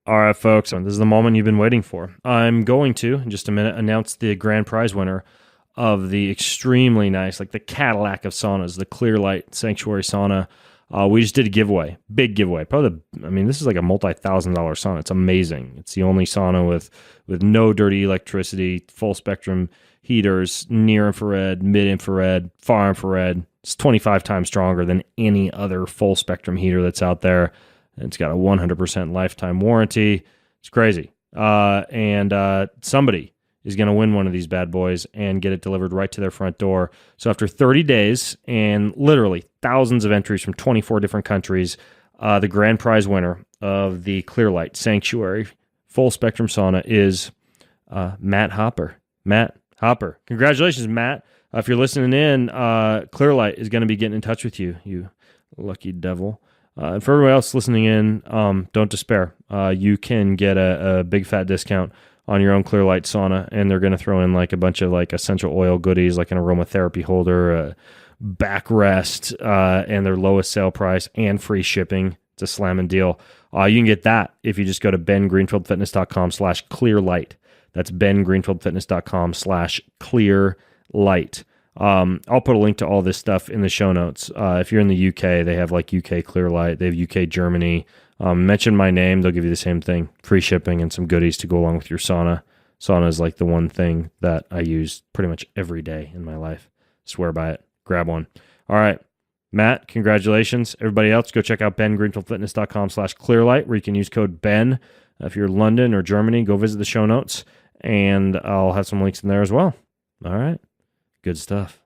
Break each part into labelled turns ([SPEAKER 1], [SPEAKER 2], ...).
[SPEAKER 1] All right, folks, this is the moment you've been waiting for. I'm going to, in just a minute, announce the grand prize winner of the extremely nice, like the Cadillac of saunas, the Clearlight Sanctuary Sauna. We just did a giveaway, big giveaway. This is like a multi-$1,000 sauna. It's amazing. It's the only sauna with no dirty electricity, full spectrum heaters, near infrared, mid infrared, far infrared. It's 25 times stronger than any other full spectrum heater that's out there. It's got a 100% lifetime warranty. It's crazy. And somebody is going to win one of these bad boys and get it delivered right to their front door. So after 30 days and literally thousands of entries from 24 different countries, the grand prize winner of the Clearlight Sanctuary Full Spectrum Sauna is Matt Hopper. Matt Hopper. Congratulations, Matt. If you're listening in, Clearlight is going to be getting in touch with you, you lucky devil. And for everybody else listening in, don't despair. You can get a big fat discount on your own Clearlight sauna, and they're going to throw in like a bunch of like essential oil goodies, like an aromatherapy holder, a backrest, and their lowest sale price and free shipping. It's a slamming deal. You can get that if you just go to bengreenfieldfitness.com/clearlight. That's bengreenfieldfitness.com/clearlight. I'll put a link to all this stuff in the show notes. If you're in the UK, they have like UK Clearlight. They have UK Germany. Mention my name. They'll give you the same thing. Free shipping and some goodies to go along with your sauna. Sauna is like the one thing that I use pretty much every day in my life. Swear by it. Grab one. All right. Matt, congratulations. Everybody else, go check out bengreenfieldfitness.com/clearlight where you can use code BEN. If you're in London or Germany, go visit the show notes, and I'll have some links in there as well. All right. Good stuff.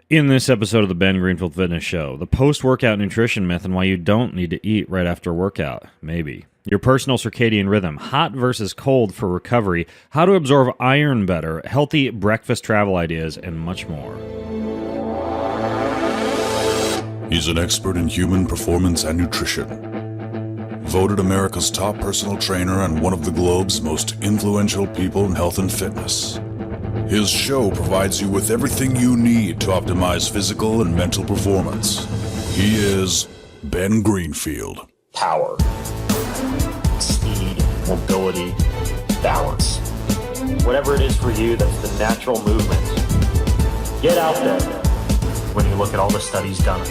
[SPEAKER 1] In this episode of the Ben Greenfield Fitness Show, the post-workout nutrition myth and why you don't need to eat right after a workout. Maybe. Your personal circadian rhythm, hot versus cold for recovery, how to absorb iron better, healthy breakfast travel ideas, and much more.
[SPEAKER 2] He's an expert in human performance and nutrition. Voted America's top personal trainer and one of the globe's most influential people in health and fitness. His show provides you with everything you need to optimize physical and mental performance. He is Ben Greenfield.
[SPEAKER 3] Power, speed, mobility, balance. Whatever it is for you, that's the natural movement. Get out there. When you look at all the studies done,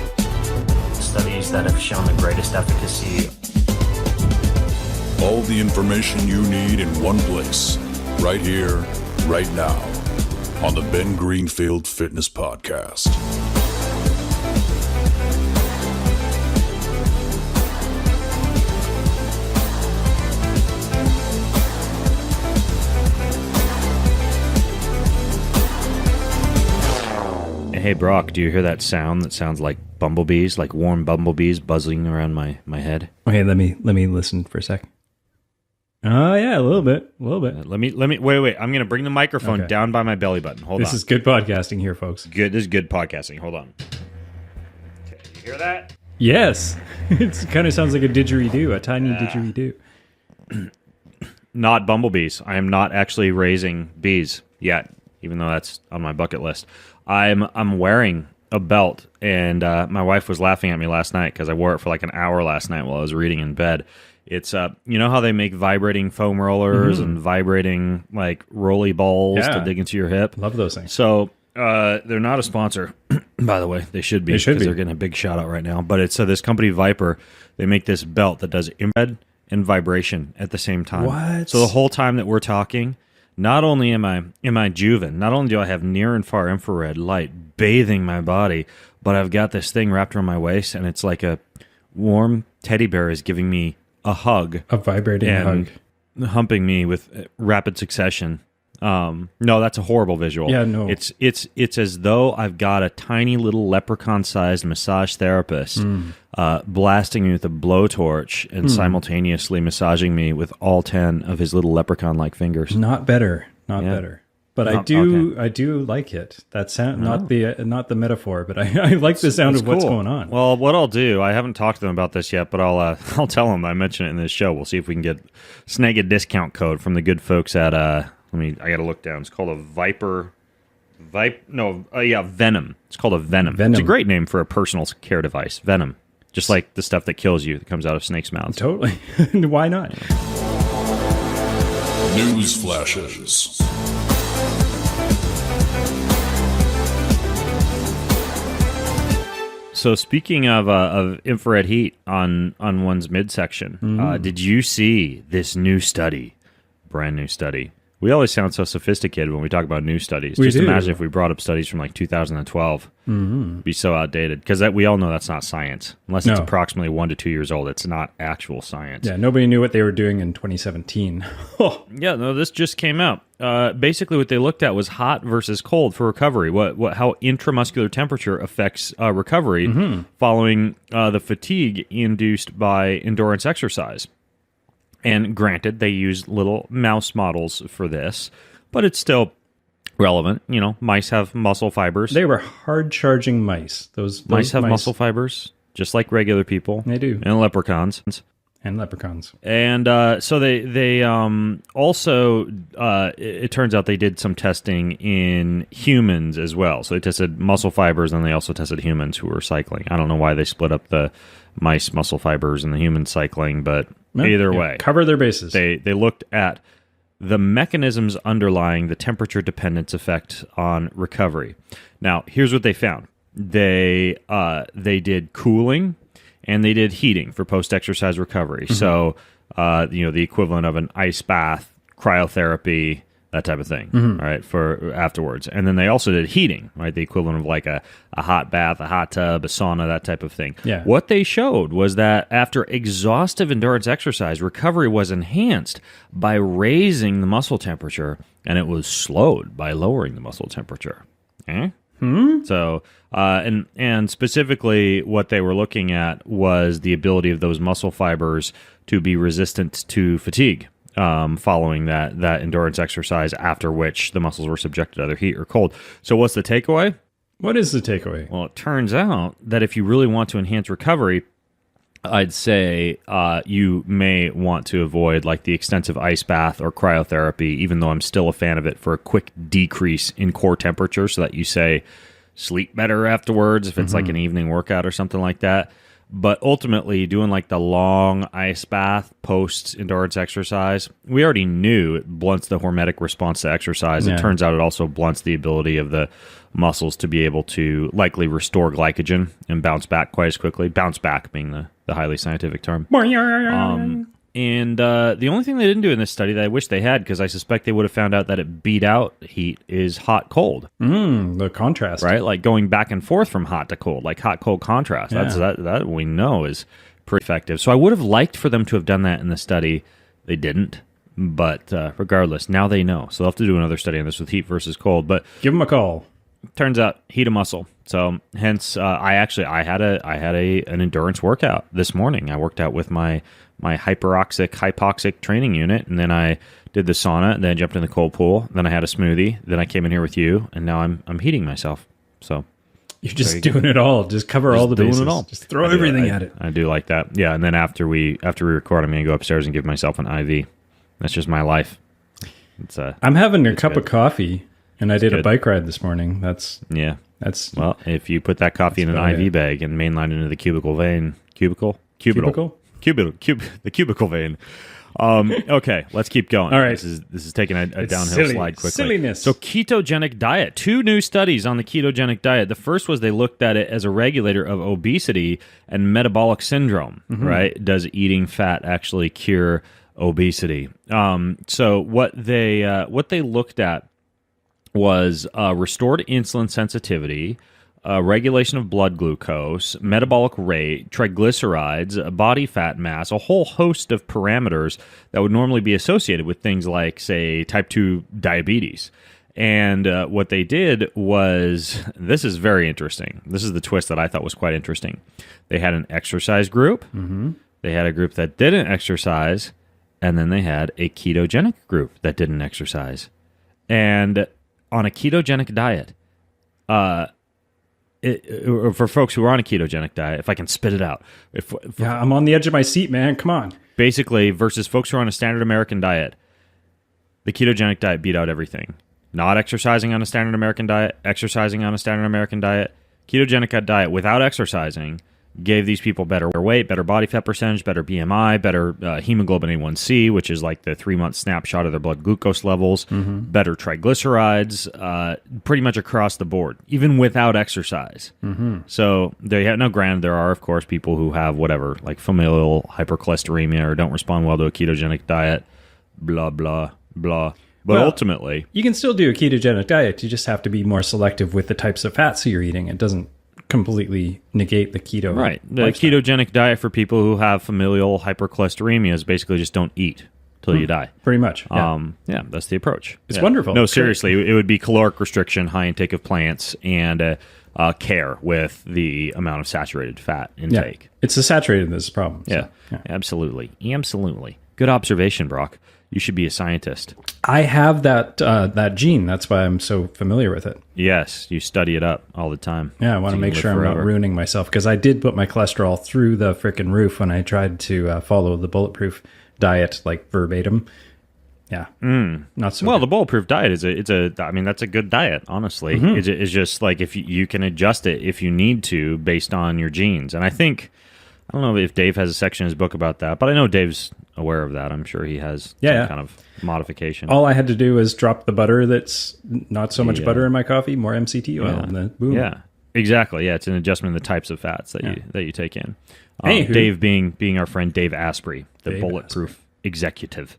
[SPEAKER 3] studies that have shown the greatest efficacy.
[SPEAKER 2] All the information you need in one place, right here, right now, on the Ben Greenfield Fitness Podcast.
[SPEAKER 1] Hey, Brock, do you hear that sound that sounds like bumblebees, like warm bumblebees buzzing around my head?
[SPEAKER 4] Okay, let me listen for a sec. Oh, yeah, a little bit.
[SPEAKER 1] Let me wait. I'm going to bring the microphone down by my belly button. Hold on.
[SPEAKER 4] This is good podcasting here, folks.
[SPEAKER 1] Good. This is good podcasting. Hold on. Okay, you hear that?
[SPEAKER 4] Yes. It kind of sounds like a didgeridoo, a tiny didgeridoo.
[SPEAKER 1] Not bumblebees. I am not actually raising bees yet, even though that's on my bucket list. I'm wearing a belt, and my wife was laughing at me last night because I wore it for like an hour last night while I was reading in bed. It's you know how they make vibrating foam rollers and vibrating like rolly balls to dig into your hip?
[SPEAKER 4] Love those things.
[SPEAKER 1] So they're not a sponsor, by the way. They should be because they're getting a big shout out right now. But it's this company Viper. They make this belt that does infrared and vibration at the same time.
[SPEAKER 4] What?
[SPEAKER 1] So the whole time that we're talking, not only am I juven, not only do I have near and far infrared light bathing my body, but I've got this thing wrapped around my waist, and it's like a warm teddy bear is giving me a hug.
[SPEAKER 4] A vibrating hug.
[SPEAKER 1] Humping me with rapid succession. No, that's a horrible visual.
[SPEAKER 4] Yeah, no.
[SPEAKER 1] It's as though I've got a tiny little leprechaun-sized massage therapist blasting me with a blowtorch and simultaneously massaging me with all 10 of his little leprechaun-like fingers.
[SPEAKER 4] Not better. But I do like it. That sound, not the metaphor, but I like the sound of what's going on.
[SPEAKER 1] Well, what I'll do, I haven't talked to them about this yet, but I'll tell them I mentioned it in this show. We'll see if we can snag a discount code from the good folks at I got to look down. It's called a Venom. It's called a Venom. It's a great name for a personal care device. Venom. Just like the stuff that kills you that comes out of snakes' mouths.
[SPEAKER 4] Totally. Why not?
[SPEAKER 2] News flashes.
[SPEAKER 5] So speaking of infrared heat on one's midsection, did you see this new study? Brand new study. We always sound so sophisticated when we talk about new studies. Just imagine if we brought up studies from like 2012. It'd be so outdated because we all know that's not science. Unless it's approximately 1 to 2 years old, it's not actual science.
[SPEAKER 4] Yeah, nobody knew what they were doing in 2017.
[SPEAKER 5] Yeah, no, this just came out. Basically, what they looked at was hot versus cold for recovery. How intramuscular temperature affects recovery following the fatigue induced by endurance exercise. And granted, they used little mouse models for this, but it's still relevant. You know, mice have muscle fibers.
[SPEAKER 4] They were hard-charging mice. Those
[SPEAKER 5] mice have
[SPEAKER 4] mice.
[SPEAKER 5] muscle fibers, just like regular people.
[SPEAKER 4] They do.
[SPEAKER 5] And leprechauns.
[SPEAKER 4] And leprechauns.
[SPEAKER 5] And so they also, it turns out they did some testing in humans as well. So they tested muscle fibers, and they also tested humans who were cycling. I don't know why they split up the mice muscle fibers and the human cycling, but either way.
[SPEAKER 4] Cover their bases.
[SPEAKER 5] They looked at the mechanisms underlying the temperature dependence effect on recovery. Now, here's what they found. They did cooling and they did heating for post-exercise recovery. So, the equivalent of an ice bath, cryotherapy, that type of thing, right, for afterwards. And then they also did heating, right, the equivalent of like a hot bath, a hot tub, a sauna, that type of thing.
[SPEAKER 4] Yeah.
[SPEAKER 5] What they showed was that after exhaustive endurance exercise, recovery was enhanced by raising the muscle temperature, and it was slowed by lowering the muscle temperature. So, and specifically what they were looking at was the ability of those muscle fibers to be resistant to fatigue. Following that endurance exercise, after which the muscles were subjected to either heat or cold. So what's the takeaway?
[SPEAKER 4] What is the takeaway?
[SPEAKER 5] Well, it turns out that if you really want to enhance recovery, I'd say you may want to avoid like the extensive ice bath or cryotherapy, even though I'm still a fan of it, for a quick decrease in core temperature so that you say sleep better afterwards if it's like an evening workout or something like that. But ultimately, doing like the long ice bath post-endurance exercise, we already knew it blunts the hormetic response to exercise.
[SPEAKER 4] Yeah.
[SPEAKER 5] It turns out it also blunts the ability of the muscles to be able to likely restore glycogen and bounce back quite as quickly. Bounce back being the highly scientific term. And the only thing they didn't do in this study that I wish they had, because I suspect they would have found out that it beat out heat, is hot-cold.
[SPEAKER 4] The contrast.
[SPEAKER 5] Right? Like going back and forth from hot to cold, like hot-cold contrast.
[SPEAKER 4] Yeah.
[SPEAKER 5] That we know is pretty effective. So I would have liked for them to have done that in the study. They didn't. But regardless, now they know. So they'll have to do another study on this with heat versus cold. But
[SPEAKER 4] Give them a call.
[SPEAKER 5] turns out heat a muscle. So hence, I had an endurance workout this morning. I worked out with my hypoxic training unit, and then I did the sauna, and then I jumped in the cold pool. Then I had a smoothie. Then I came in here with you, and now I'm heating myself. So
[SPEAKER 4] You're just doing it all. Just cover all the
[SPEAKER 5] doing
[SPEAKER 4] bases.
[SPEAKER 5] it all.
[SPEAKER 4] Just throw everything at it.
[SPEAKER 5] I do like that. Yeah, and then after we record, I'm going to go upstairs and give myself an IV. That's just my life. It's
[SPEAKER 4] I'm having a cup of coffee, and I did a
[SPEAKER 5] good.
[SPEAKER 4] bike ride this morning. That's
[SPEAKER 5] well, if you put that coffee in an IV bag and mainline into the cubicle vein, the cubicle vein. Okay, let's keep going.
[SPEAKER 4] All right.
[SPEAKER 5] This is taking a downhill slide quickly.
[SPEAKER 4] Silliness.
[SPEAKER 5] So ketogenic diet. 2 new studies on the ketogenic diet. The first was they looked at it as a regulator of obesity and metabolic syndrome, right? Does eating fat actually cure obesity? So what they looked at was restored insulin sensitivity, regulation of blood glucose, metabolic rate, triglycerides, body fat mass, a whole host of parameters that would normally be associated with things like, say, type 2 diabetes. And what they did was, this is very interesting. This is the twist that I thought was quite interesting. They had an exercise group. They had a group that didn't exercise. And then they had a ketogenic group that didn't exercise. And on a ketogenic diet, for folks who are on a ketogenic diet, if I can spit it out.
[SPEAKER 4] I'm on the edge of my seat, man. Come on.
[SPEAKER 5] Basically, versus folks who are on a standard American diet, the ketogenic diet beat out everything. Not exercising on a standard American diet, exercising on a standard American diet, ketogenic diet without exercising gave these people better weight, better body fat percentage, better BMI, better hemoglobin A1C, which is like the 3-month snapshot of their blood glucose levels, better triglycerides, pretty much across the board, even without exercise. So they have, now granted, there are, of course, people who have whatever, like familial hypercholesteremia or don't respond well to a ketogenic diet, blah, blah, blah. But ultimately,
[SPEAKER 4] you can still do a ketogenic diet. You just have to be more selective with the types of fats you're eating. It doesn't completely negate the keto.
[SPEAKER 5] Right. The
[SPEAKER 4] lifestyle.
[SPEAKER 5] ketogenic diet for people who have familial hypercholesteremia is basically just don't eat till you die.
[SPEAKER 4] Pretty much. Yeah.
[SPEAKER 5] Yeah, that's the approach.
[SPEAKER 4] It's wonderful.
[SPEAKER 5] No,
[SPEAKER 4] It's
[SPEAKER 5] seriously, it would be caloric restriction, high intake of plants, and care with the amount of saturated fat intake.
[SPEAKER 4] It's the saturated that's the problem.
[SPEAKER 5] Yeah, absolutely. Absolutely. Good observation, Brock. You should be a scientist.
[SPEAKER 4] I have that gene. That's why I'm so familiar with it.
[SPEAKER 5] Yes, you study it up all the time.
[SPEAKER 4] Yeah, I want to make sure I'm not ruining myself, because I did put my cholesterol through the frickin' roof when I tried to follow the bulletproof diet, like verbatim. Yeah, not so.
[SPEAKER 5] Well,
[SPEAKER 4] good.
[SPEAKER 5] the bulletproof diet I mean, that's a good diet, honestly. It's just like if you can adjust it if you need to based on your genes. And I don't know if Dave has a section in his book about that, but I know Dave's aware of that. I'm sure he has some kind of modification.
[SPEAKER 4] All I had to do was drop the butter that's not so much butter in my coffee, more MCT oil, and then boom.
[SPEAKER 5] Yeah, exactly. Yeah, it's an adjustment in the types of fats that you take in.
[SPEAKER 4] Anywho.
[SPEAKER 5] Dave being our friend Dave Asprey, the
[SPEAKER 4] Dave
[SPEAKER 5] bulletproof executive.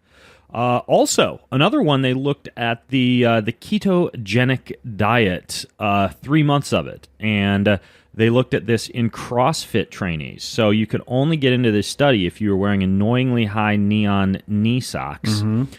[SPEAKER 5] Also, another one, they looked at the ketogenic diet, 3 months of it, and they looked at this in CrossFit trainees. So you could only get into this study if you were wearing annoyingly high neon knee socks.
[SPEAKER 4] And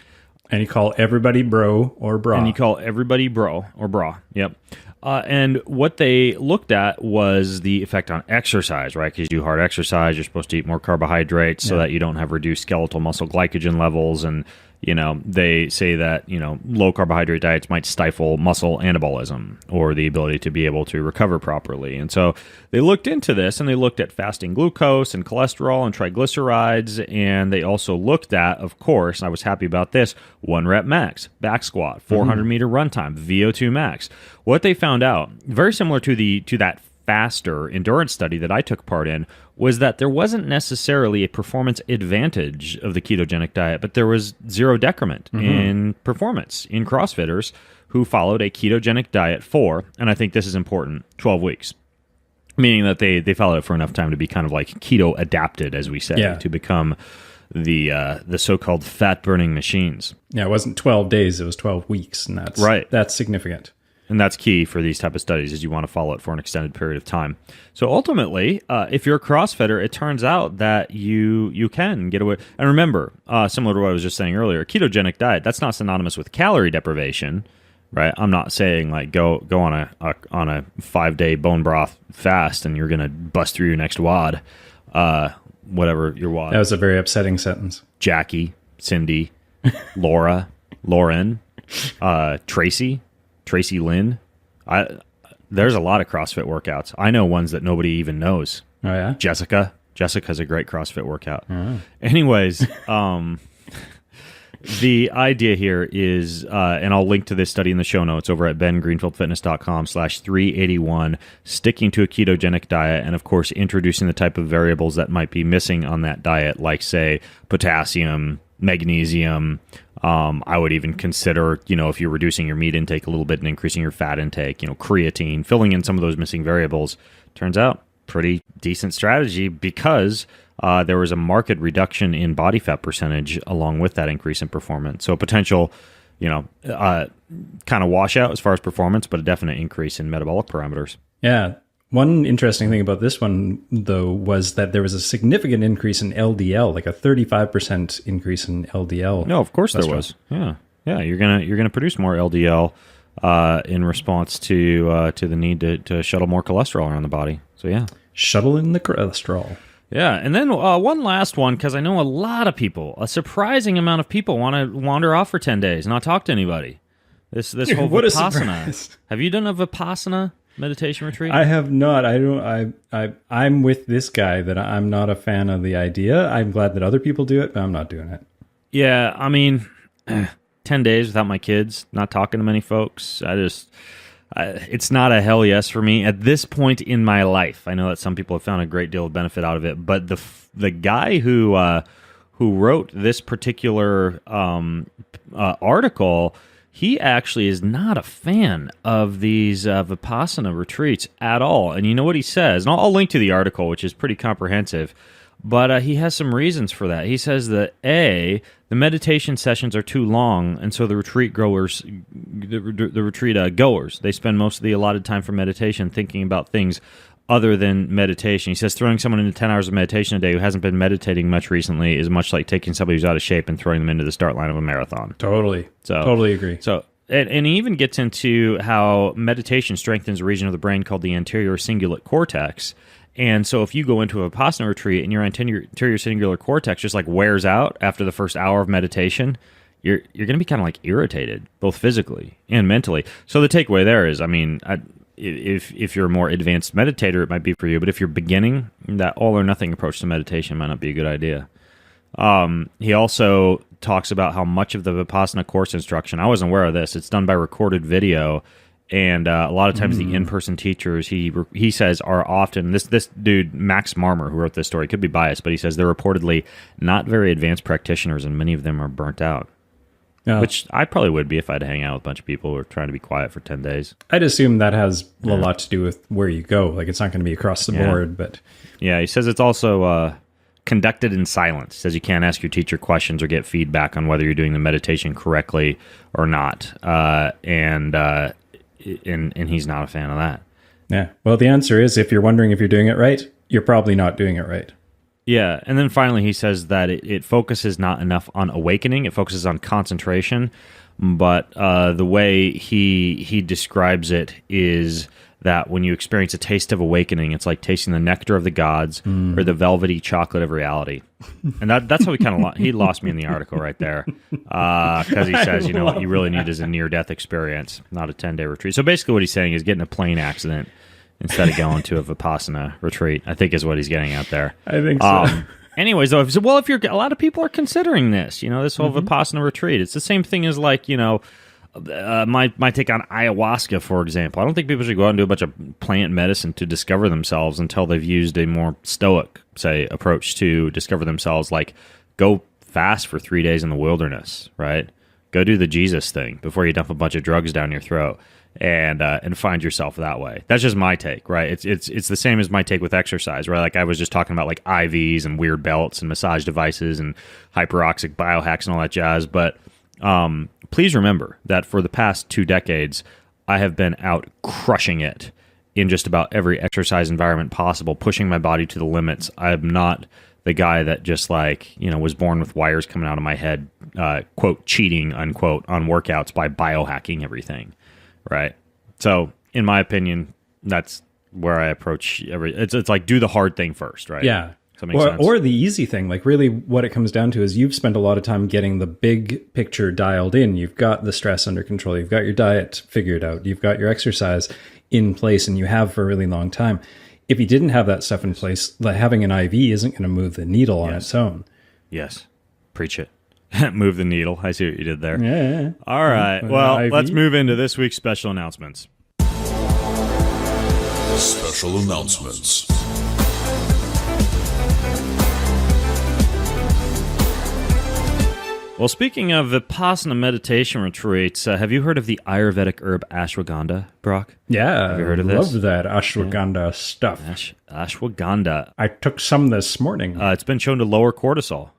[SPEAKER 4] you call everybody bro or bra.
[SPEAKER 5] And you call everybody bro or bra. Yep. And what they looked at was the effect on exercise, right? Because you do hard exercise, you're supposed to eat more carbohydrates so that you don't have reduced skeletal muscle glycogen levels. And, they say that, low carbohydrate diets might stifle muscle anabolism or the ability to be able to recover properly. And so they looked into this, and they looked at fasting glucose and cholesterol and triglycerides. And they also looked at, of course, I was happy about this, 1 rep max, back squat, 400 meter run time, VO2 max. What they found out, very similar to that faster endurance study that I took part in, was that there wasn't necessarily a performance advantage of the ketogenic diet, but there was zero decrement in performance in CrossFitters who followed a ketogenic diet for, and I think this is important, 12 weeks. Meaning that they followed it for enough time to be kind of like keto adapted, as we say, to become the so-called fat-burning machines.
[SPEAKER 4] Yeah, it wasn't 12 days, it was 12 weeks, and that's significant.
[SPEAKER 5] And that's key for these type of studies, is you want to follow it for an extended period of time. So ultimately, if you're a CrossFitter, it turns out that you can get away. And remember, similar to what I was just saying earlier, a ketogenic diet, that's not synonymous with calorie deprivation, right? I'm not saying like go on a 5-day bone broth fast and you're going to bust through your next WOD, whatever your WOD.
[SPEAKER 4] That was a very upsetting sentence.
[SPEAKER 5] Jackie, Cindy, Laura, Lauren, Tracy Lynn. There's a lot of CrossFit workouts. I know ones that nobody even knows.
[SPEAKER 4] Oh, yeah?
[SPEAKER 5] Jessica's a great CrossFit workout. Anyways, the idea here is, and I'll link to this study in the show notes over at bengreenfieldfitness.com/381, sticking to a ketogenic diet and, of course, introducing the type of variables that might be missing on that diet, like, say, potassium, magnesium. I would even consider, if you're reducing your meat intake a little bit and increasing your fat intake, creatine, filling in some of those missing variables. Turns out pretty decent strategy, because there was a marked reduction in body fat percentage along with that increase in performance. So a potential, kind of washout as far as performance, but a definite increase in metabolic parameters.
[SPEAKER 4] Yeah. One interesting thing about this one, though, was that there was a significant increase in LDL, like a 35% increase in LDL.
[SPEAKER 5] No, of course there was. Yeah. You're gonna produce more LDL in response to the need to shuttle more cholesterol around the body. So yeah,
[SPEAKER 4] shuttling the cholesterol.
[SPEAKER 5] Yeah, and then one last one, because I know a lot of people, a surprising amount of people, want to wander off for 10 days, not talk to anybody. This whole
[SPEAKER 4] what
[SPEAKER 5] Vipassana. Have you done a Vipassana meditation retreat?
[SPEAKER 4] I have not. I'm with this guy that I'm not a fan of the idea. I'm glad that other people do it, but I'm not doing it.
[SPEAKER 5] Yeah, I mean, 10 days without my kids, not talking to many folks. I It's not a hell yes for me at this point in my life. I know that some people have found a great deal of benefit out of it, but the guy who wrote this particular article, he actually is not a fan of these Vipassana retreats at all. And you know what he says? And I'll link to the article, which is pretty comprehensive. But he has some reasons for that. He says that the meditation sessions are too long, and so the retreat goers, they spend most of the allotted time for meditation thinking about things other than meditation. He says throwing someone into 10 hours of meditation a day who hasn't been meditating much recently is much like taking somebody who's out of shape and throwing them into the start line of a marathon.
[SPEAKER 4] Totally agree.
[SPEAKER 5] So, and he even gets into how meditation strengthens a region of the brain called the anterior cingulate cortex. And so if you go into a Vipassana retreat and your anterior cingulate cortex just like wears out after the first hour of meditation, you're going to be kind of like irritated, both physically and mentally. So the takeaway there is, I mean, if you're a more advanced meditator, it might be for you. But if you're beginning, that all or nothing approach to meditation might not be a good idea. He also talks about how much of the Vipassana course instruction, I wasn't aware of this, it's done by recorded video. And a lot of times the in-person teachers, he says, are often, this dude, Max Marmer, who wrote this story, could be biased, but he says they're reportedly not very advanced practitioners, and many of them are burnt out. Yeah. Which I probably would be if I had to hang out with a bunch of people who are trying to be quiet for 10 days.
[SPEAKER 4] I'd assume that has a lot to do with where you go. Like, it's not going to be across the board, but...
[SPEAKER 5] Yeah, he says it's also conducted in silence. He says you can't ask your teacher questions or get feedback on whether you're doing the meditation correctly or not. And he's not a fan of that.
[SPEAKER 4] Yeah. Well, the answer is, if you're wondering if you're doing it right, you're probably not doing it right.
[SPEAKER 5] Yeah. And then finally, he says that it focuses not enough on awakening. It focuses on concentration. But the way he describes it is that when you experience a taste of awakening, it's like tasting the nectar of the gods or the velvety chocolate of reality. And that's how he lost me in the article right there. Because he says, what you really need is a near-death experience, not a 10-day retreat. So basically what he's saying is getting a plane accident instead of going to a Vipassana retreat, I think is what he's getting at there.
[SPEAKER 4] I think so.
[SPEAKER 5] Anyways, though, if you're, a lot of people are considering this, this whole Vipassana retreat. It's the same thing as like, my take on ayahuasca, for example. I don't think people should go out and do a bunch of plant medicine to discover themselves until they've used a more stoic, say, approach to discover themselves. Like, go fast for 3 days in the wilderness, right? Go do the Jesus thing before you dump a bunch of drugs down your throat and find yourself that way. That's just my take, right? It's the same as my take with exercise, right? Like I was just talking about like IVs and weird belts and massage devices and hyperoxic biohacks and all that jazz, but please remember that for the past 2 decades, I have been out crushing it in just about every exercise environment possible, pushing my body to the limits. I'm not the guy that just was born with wires coming out of my head, quote, cheating, unquote, on workouts by biohacking everything, right? So, in my opinion, that's where I approach it's like do the hard thing first, right?
[SPEAKER 4] Yeah.
[SPEAKER 5] Sense?
[SPEAKER 4] Or the easy thing, like really what it comes down to is you've spent a lot of time getting the big picture dialed in. You've got the stress under control. You've got your diet figured out. You've got your exercise in place, and you have for a really long time. If you didn't have that stuff in place, like having an IV isn't going to move the needle on its own.
[SPEAKER 5] Yes. Preach it. Move the needle. I see what you did there.
[SPEAKER 4] Yeah.
[SPEAKER 5] All right. Well, let's move into this week's special announcements.
[SPEAKER 2] Special announcements.
[SPEAKER 5] Well, speaking of Vipassana meditation retreats, have you heard of the Ayurvedic herb ashwagandha, Brock?
[SPEAKER 4] Yeah,
[SPEAKER 5] have you heard of this?
[SPEAKER 4] Love that ashwagandha stuff.
[SPEAKER 5] Ashwagandha.
[SPEAKER 4] I took some this morning.
[SPEAKER 5] It's been shown to lower cortisol,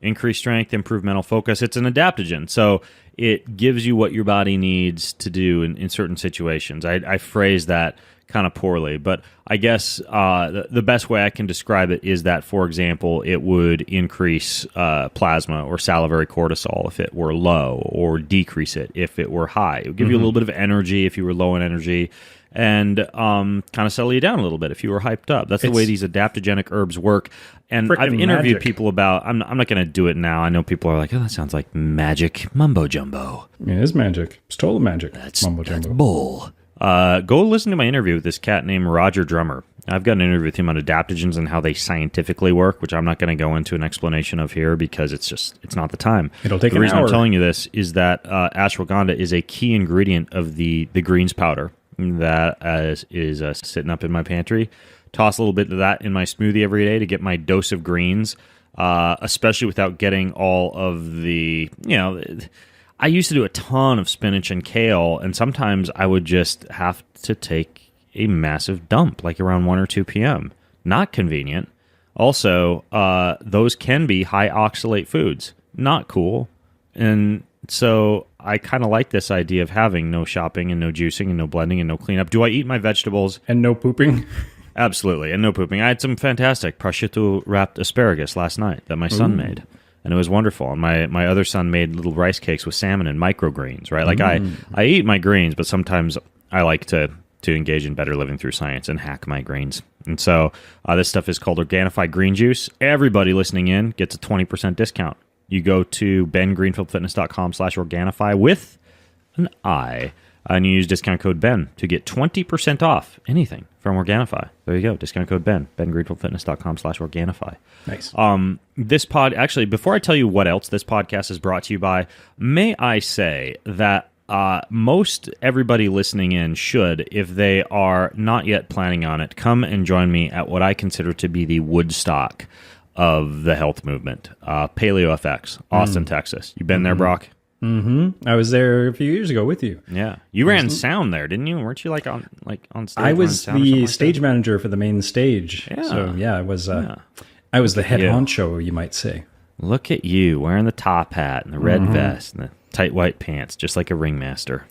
[SPEAKER 5] increase strength, improve mental focus. It's an adaptogen, so it gives you what your body needs to do in certain situations. I phrase that kind of poorly, but I guess the best way I can describe it is that, for example, it would increase plasma or salivary cortisol if it were low, or decrease it if it were high. It would give you a little bit of energy if you were low in energy, and kind of settle you down a little bit if you were hyped up. That's the way these adaptogenic herbs work. And I've interviewed people about, I'm not going to do it now. I know people are like, oh, that sounds like magic mumbo jumbo.
[SPEAKER 4] It is magic. It's total magic.
[SPEAKER 5] That's bull. Go listen to my interview with this cat named Roger Drummer. I've got an interview with him on adaptogens and how they scientifically work, which I'm not going to go into an explanation of here because it's not the time.
[SPEAKER 4] It'll take
[SPEAKER 5] the reason
[SPEAKER 4] an hour.
[SPEAKER 5] I'm telling you this is that ashwagandha is a key ingredient of the greens powder. that is sitting up in my pantry. Toss a little bit of that in my smoothie every day to get my dose of greens, especially without getting all of the, I used to do a ton of spinach and kale, and sometimes I would just have to take a massive dump, like around 1 or 2 p.m. Not convenient. Also, those can be high oxalate foods. Not cool. And so I kind of like this idea of having no shopping and no juicing and no blending and no cleanup. Do I eat my vegetables?
[SPEAKER 4] And no pooping?
[SPEAKER 5] Absolutely, and no pooping. I had some fantastic prosciutto wrapped asparagus last night that my son made, and it was wonderful. And my other son made little rice cakes with salmon and microgreens, right? Like I eat my greens, but sometimes I like to engage in better living through science and hack my greens. And so this stuff is called Organifi Green Juice. Everybody listening in gets a 20% discount. You go to bengreenfieldfitness.com/Organifi with an I, and you use discount code BEN to get 20% off anything from Organifi. There you go. Discount code BEN, bengreenfieldfitness.com/Organifi.
[SPEAKER 4] Nice.
[SPEAKER 5] Actually, before I tell you what else this podcast is brought to you by, may I say that most everybody listening in should, if they are not yet planning on it, come and join me at what I consider to be the Woodstock of the health movement, Paleo FX, Austin, Texas. You been there, Brock?
[SPEAKER 4] Mm-hmm. I was there a few years ago with you.
[SPEAKER 5] Yeah, you ran sound there, didn't you? Weren't you like on stage?
[SPEAKER 4] I was the stage manager for the main stage. Yeah. So yeah, I was. I was the head honcho, you might say. Look
[SPEAKER 5] at you wearing the top hat and the red vest and the tight white pants, just like a ringmaster.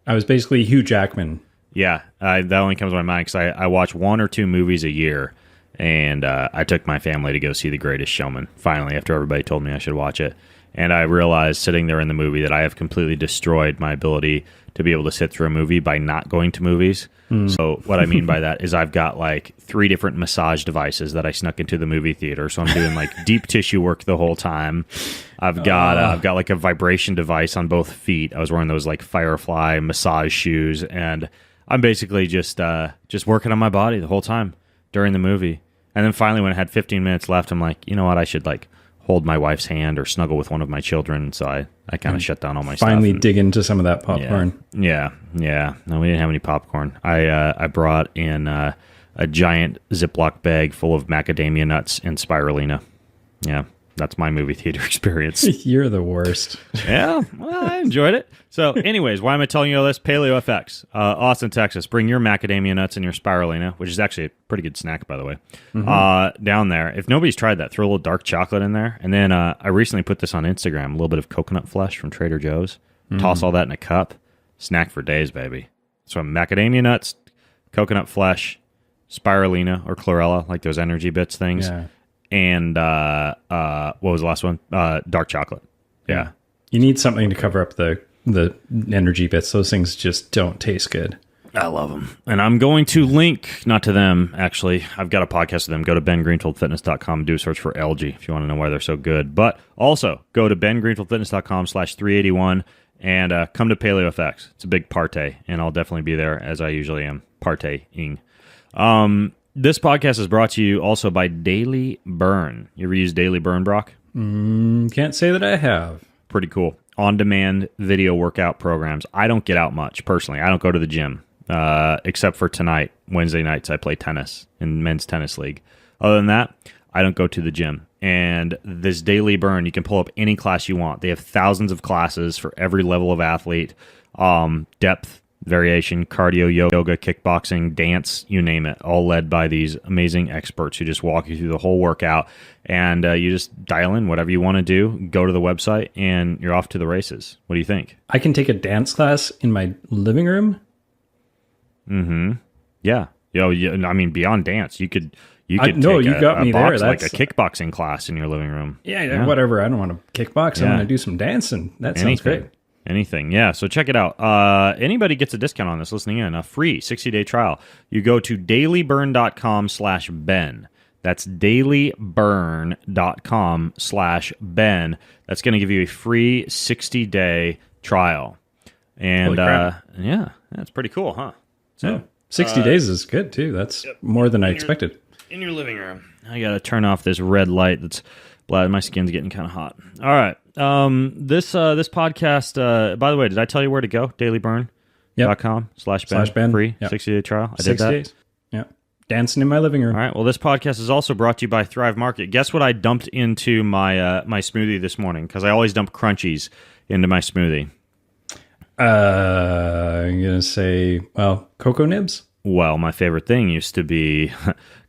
[SPEAKER 4] I was basically Hugh Jackman.
[SPEAKER 5] Yeah, that only comes to my mind because I watch 1 or 2 movies a year, and I took my family to go see The Greatest Showman. Finally, after everybody told me I should watch it. And I realized sitting there in the movie that I have completely destroyed my ability to be able to sit through a movie by not going to movies. So what I mean by that is I've got like 3 different massage devices that I snuck into the movie theater. So I'm doing like deep tissue work the whole time. I've got like a vibration device on both feet. I was wearing those like Firefly massage shoes, and I'm basically just working on my body the whole time during the movie. And then finally, when I had 15 minutes left, I'm like, you know what, I should like hold my wife's hand or snuggle with one of my children. So I kind of shut down all my stuff.
[SPEAKER 4] Finally dig into some of that popcorn.
[SPEAKER 5] Yeah. No, we didn't have any popcorn. I brought in a giant Ziploc bag full of macadamia nuts and spirulina. Yeah, that's my movie theater experience.
[SPEAKER 4] You're the worst.
[SPEAKER 5] Yeah, well, I enjoyed it. So anyways, why am I telling you all this? Paleo FX, Austin, Texas. Bring your macadamia nuts and your spirulina, which is actually a pretty good snack, by the way, down there. If nobody's tried that, throw a little dark chocolate in there. And then I recently put this on Instagram, a little bit of coconut flesh from Trader Joe's. Toss all that in a cup. Snack for days, baby. So macadamia nuts, coconut flesh, spirulina or chlorella, like those energy bits things.
[SPEAKER 4] Yeah.
[SPEAKER 5] And what was the last one? Dark chocolate. Yeah.
[SPEAKER 4] You need something to cover up the energy bits. Those things just don't taste good.
[SPEAKER 5] I love them. And I'm going to link, not to them, actually. I've got a podcast with them. Go to bengreenfieldfitness.com and do a search for algae if you want to know why they're so good. But also, go to bengreenfieldfitness.com/381 and come to Paleo FX. It's a big partay, and I'll definitely be there, as I usually am, partaying. This podcast is brought to you also by Daily Burn. You ever use Daily Burn, Brock?
[SPEAKER 4] Can't say that I have.
[SPEAKER 5] Pretty cool. On-demand video workout programs. I don't get out much, personally. I don't go to the gym, except for tonight. Wednesday nights, I play tennis in men's tennis league. Other than that, I don't go to the gym. And this Daily Burn, you can pull up any class you want. They have thousands of classes for every level of athlete, depth, variation, cardio, yoga, kickboxing, dance, you name it, all led by these amazing experts who just walk you through the whole workout. And you just dial in whatever you want to do, go to the website, and you're off to the races. What do you think?
[SPEAKER 4] I can take a dance class in my living room?
[SPEAKER 5] Yeah. I mean, beyond dance, you could
[SPEAKER 4] you
[SPEAKER 5] take
[SPEAKER 4] got me there.
[SPEAKER 5] Like a kickboxing class in your living room.
[SPEAKER 4] Yeah, whatever. I don't want to kickbox. I want to do some dancing. That sounds great.
[SPEAKER 5] Anything. Yeah. So check it out. Anybody gets a discount on this listening in, a free 60-day trial. You go to dailyburn.com/Ben. That's dailyburn.com/Ben. That's going to give you a free 60-day trial. And yeah, that's pretty cool, huh? So
[SPEAKER 4] 60 days is good too. That's more than I expected.
[SPEAKER 5] In your living room. I got to turn off this red light that's my skin's getting kind of hot. All right. This podcast, by the way, did I tell you where to go? Daily Burn? triathlon.com/Ben. Free
[SPEAKER 4] Yep.
[SPEAKER 5] 60-day trial. I did
[SPEAKER 4] 60
[SPEAKER 5] that.
[SPEAKER 4] days. Yeah. Dancing in my living room.
[SPEAKER 5] All right. Well, this podcast is also brought to you by Thrive Market. Guess what I dumped into my my smoothie this morning? Because I always dump crunchies into my smoothie.
[SPEAKER 4] I'm going to say, well, cocoa nibs?
[SPEAKER 5] Well, my favorite thing used to be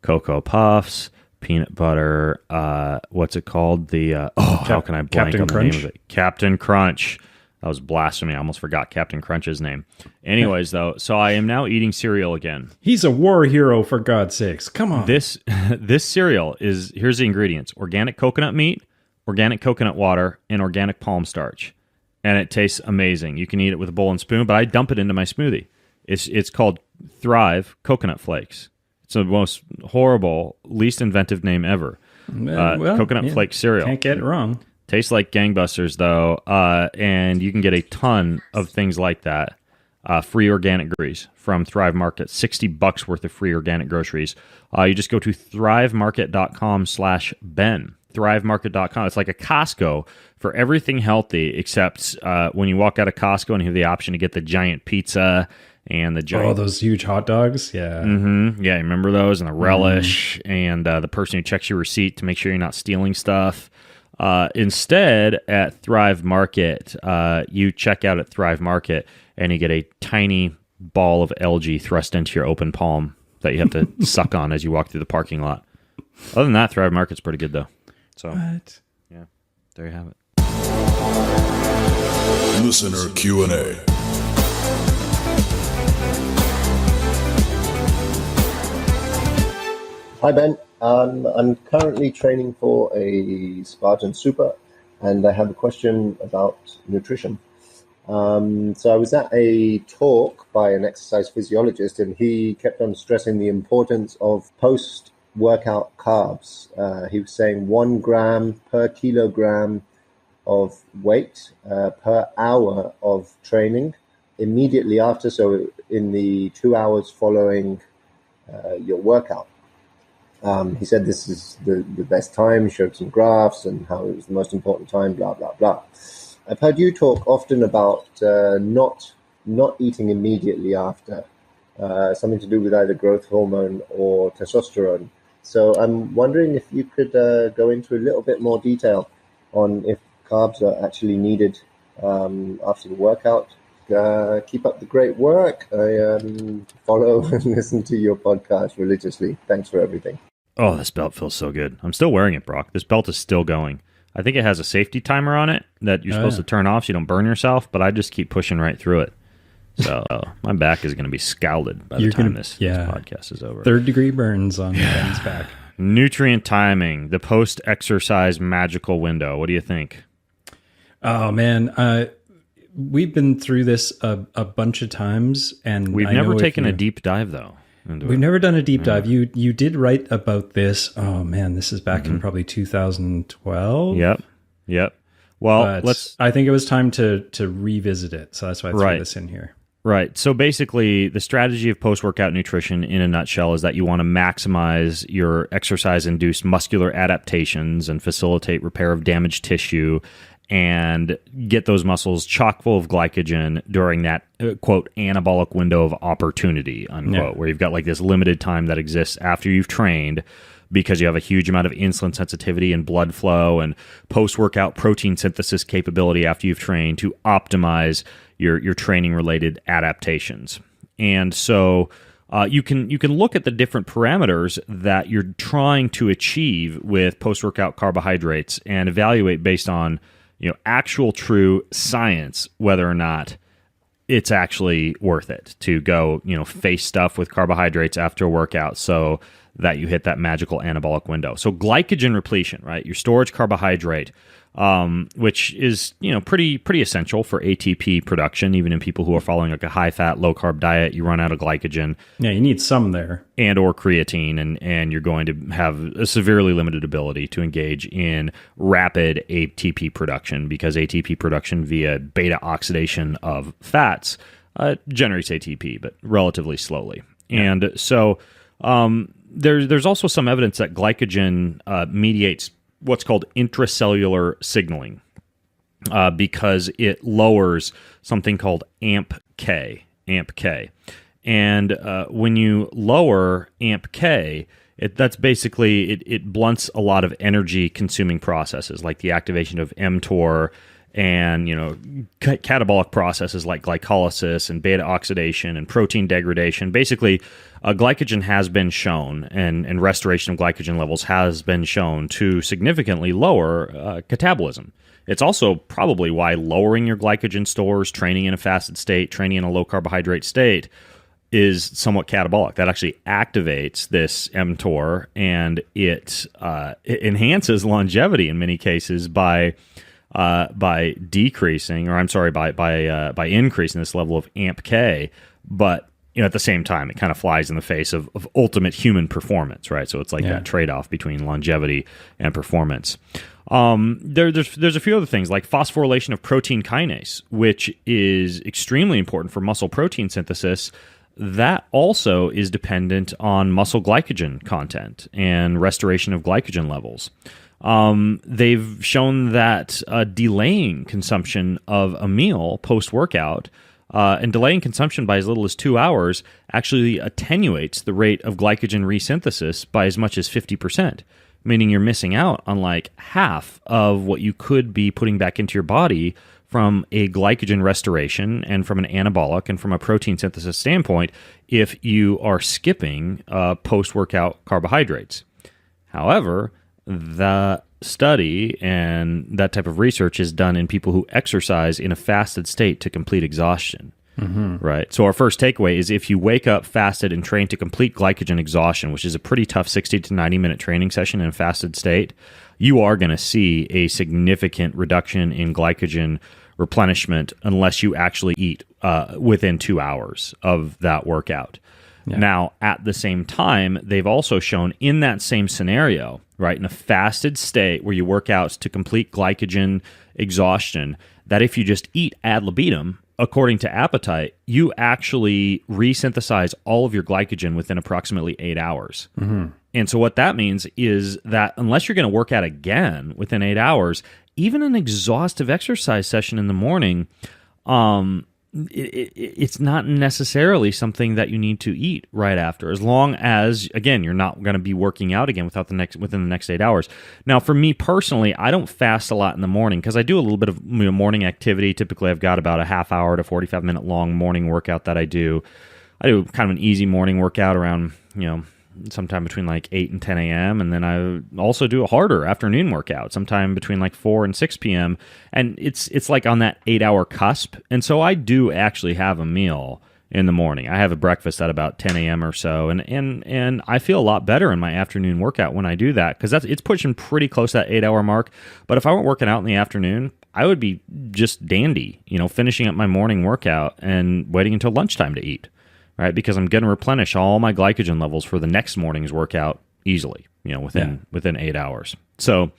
[SPEAKER 5] Cocoa Puffs, peanut butter. What's it called? How can I blank
[SPEAKER 4] Captain
[SPEAKER 5] on the
[SPEAKER 4] Crunch?
[SPEAKER 5] name of it? Captain Crunch. That was blasphemy. I almost forgot Captain Crunch's name. Anyways, though, so I am now eating cereal again.
[SPEAKER 4] He's a war hero, for God's sakes. Come on.
[SPEAKER 5] This cereal here's the ingredients: organic coconut meat, organic coconut water, and organic palm starch. And it tastes amazing. You can eat it with a bowl and spoon, but I dump it into my smoothie. It's called Thrive Coconut Flakes. It's the most horrible, least inventive name ever. Coconut flake cereal.
[SPEAKER 4] Can't get it wrong.
[SPEAKER 5] Tastes like gangbusters, though, and you can get a ton of things like that. Free organic groceries from Thrive Market, $60 worth of free organic groceries. You just go to thrivemarket.com/Ben. Thrivemarket.com. It's like a Costco for everything healthy, except when you walk out of Costco and you have the option to get the giant pizza and the giant...
[SPEAKER 4] Oh, those huge hot dogs? Yeah.
[SPEAKER 5] Mm-hmm. Yeah, remember those? And the relish and the person who checks your receipt to make sure you're not stealing stuff. Instead, at Thrive Market, you check out at Thrive Market and you get a tiny ball of algae thrust into your open palm that you have to suck on as you walk through the parking lot. Other than that, Thrive Market's pretty good, though. So,
[SPEAKER 4] What?
[SPEAKER 5] yeah, there you have it.
[SPEAKER 2] Listener Q&A.
[SPEAKER 6] Hi Ben, I'm currently training for a Spartan Super and I have a question about nutrition. So I was at a talk by an exercise physiologist and he kept on stressing the importance of post-workout carbs. He was saying 1 gram per kilogram of weight per hour of training immediately after, so in the 2 hours following your workout. He said this is the best time, showed some graphs and how it was the most important time, blah, blah, blah. I've heard you talk often about not eating immediately after, something to do with either growth hormone or testosterone. So I'm wondering if you could go into a little bit more detail on if carbs are actually needed after the workout. Keep up the great work. I follow and listen to your podcast religiously. Thanks for everything.
[SPEAKER 5] Oh, this belt feels so good. I'm still wearing it, Brock. This belt is still going. I think it has a safety timer on it that you're supposed to turn off so you don't burn yourself, but I just keep pushing right through it. So my back is going to be scalded by the time this podcast is over.
[SPEAKER 4] 3rd-degree burns on Ben's back.
[SPEAKER 5] Nutrient timing, the post-exercise magical window. What do you think?
[SPEAKER 4] Oh, man. We've been through this a bunch of times. And
[SPEAKER 5] we've never taken a deep dive, though.
[SPEAKER 4] We've never done a deep dive. You did write about this. Oh, man, this is back in probably 2012.
[SPEAKER 5] Yep. Well,
[SPEAKER 4] I think it was time to revisit it. So that's why I threw this in here.
[SPEAKER 5] Right. So basically, the strategy of post-workout nutrition in a nutshell is that you want to maximize your exercise-induced muscular adaptations and facilitate repair of damaged tissue and get those muscles chock full of glycogen during that, quote, anabolic window of opportunity, unquote, where you've got like this limited time that exists after you've trained because you have a huge amount of insulin sensitivity and blood flow and post-workout protein synthesis capability after you've trained to optimize your training-related adaptations. And so you can look at the different parameters that you're trying to achieve with post-workout carbohydrates and evaluate based on actual true science whether or not it's actually worth it to go face stuff with carbohydrates after a workout so that you hit that magical anabolic window. So glycogen repletion, right? Your storage carbohydrate, which is pretty essential for ATP production. Even in people who are following like a high fat, low carb diet, you run out of glycogen.
[SPEAKER 4] Yeah, you need some there,
[SPEAKER 5] and or creatine, and you're going to have a severely limited ability to engage in rapid ATP production because ATP production via beta oxidation of fats generates ATP, but relatively slowly. Yeah. And so there's also some evidence that glycogen mediates what's called intracellular signaling because it lowers something called AMPK. AMP-K. And when you lower AMP-K, that's basically, it blunts a lot of energy-consuming processes, like the activation of mTOR and, catabolic processes like glycolysis and beta oxidation and protein degradation. Basically, glycogen has been shown, and restoration of glycogen levels has been shown to significantly lower catabolism. It's also probably why lowering your glycogen stores, training in a fasted state, training in a low carbohydrate state is somewhat catabolic. That actually activates this mTOR, and it enhances longevity in many cases by decreasing, or I'm sorry, by increasing this level of AMP-K. But at the same time, it kind of flies in the face of ultimate human performance, right? So it's like that trade-off between longevity and performance. There's a few other things like phosphorylation of protein kinase, which is extremely important for muscle protein synthesis. That also is dependent on muscle glycogen content and restoration of glycogen levels. They've shown that delaying consumption of a meal post-workout and delaying consumption by as little as 2 hours actually attenuates the rate of glycogen resynthesis by as much as 50%, meaning you're missing out on like half of what you could be putting back into your body from a glycogen restoration and from an anabolic and from a protein synthesis standpoint if you are skipping post-workout carbohydrates. However, the study and that type of research is done in people who exercise in a fasted state to complete exhaustion. Right. So our first takeaway is if you wake up fasted and train to complete glycogen exhaustion, which is a pretty tough 60 to 90 minute training session in a fasted state, you are going to see a significant reduction in glycogen replenishment unless you actually eat within 2 hours of that workout. Yeah. Now, at the same time, they've also shown in that same scenario, right, in a fasted state where you work out to complete glycogen exhaustion, that if you just eat ad libitum, according to appetite, you actually resynthesize all of your glycogen within approximately 8 hours. And so what that means is that unless you're going to work out again within 8 hours, even an exhaustive exercise session in the morning, it's not necessarily something that you need to eat right after, as long as, again, you're not going to be working out again within the next 8 hours. Now, for me personally, I don't fast a lot in the morning because I do a little bit of morning activity. Typically, I've got about a half hour to 45-minute long morning workout that I do. I do kind of an easy morning workout around, sometime between like 8 and 10 a.m. And then I also do a harder afternoon workout sometime between like 4 and 6 p.m. And it's like on that 8-hour cusp. And so I do actually have a meal in the morning. I have a breakfast at about 10 a.m. or so. And I feel a lot better in my afternoon workout when I do that because it's pushing pretty close to that 8-hour mark. But if I weren't working out in the afternoon, I would be just dandy, finishing up my morning workout and waiting until lunchtime to eat. Right, because I'm going to replenish all my glycogen levels for the next morning's workout easily, within 8 hours. So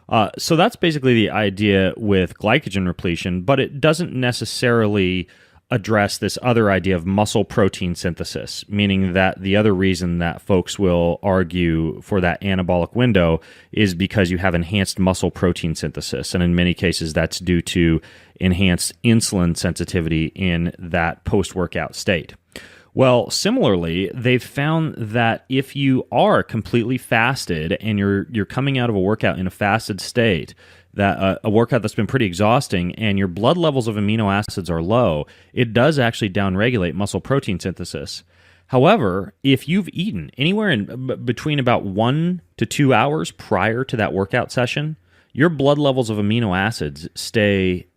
[SPEAKER 5] that's basically the idea with glycogen repletion, but it doesn't necessarily address this other idea of muscle protein synthesis, meaning that the other reason that folks will argue for that anabolic window is because you have enhanced muscle protein synthesis, and in many cases that's due to enhanced insulin sensitivity in that post-workout state. Well, similarly, they've found that if you are completely fasted and you're coming out of a workout in a fasted state, that a workout that's been pretty exhausting and your blood levels of amino acids are low, it does actually downregulate muscle protein synthesis. However, if you've eaten anywhere in between about 1 to 2 hours prior to that workout session, your blood levels of amino acids stay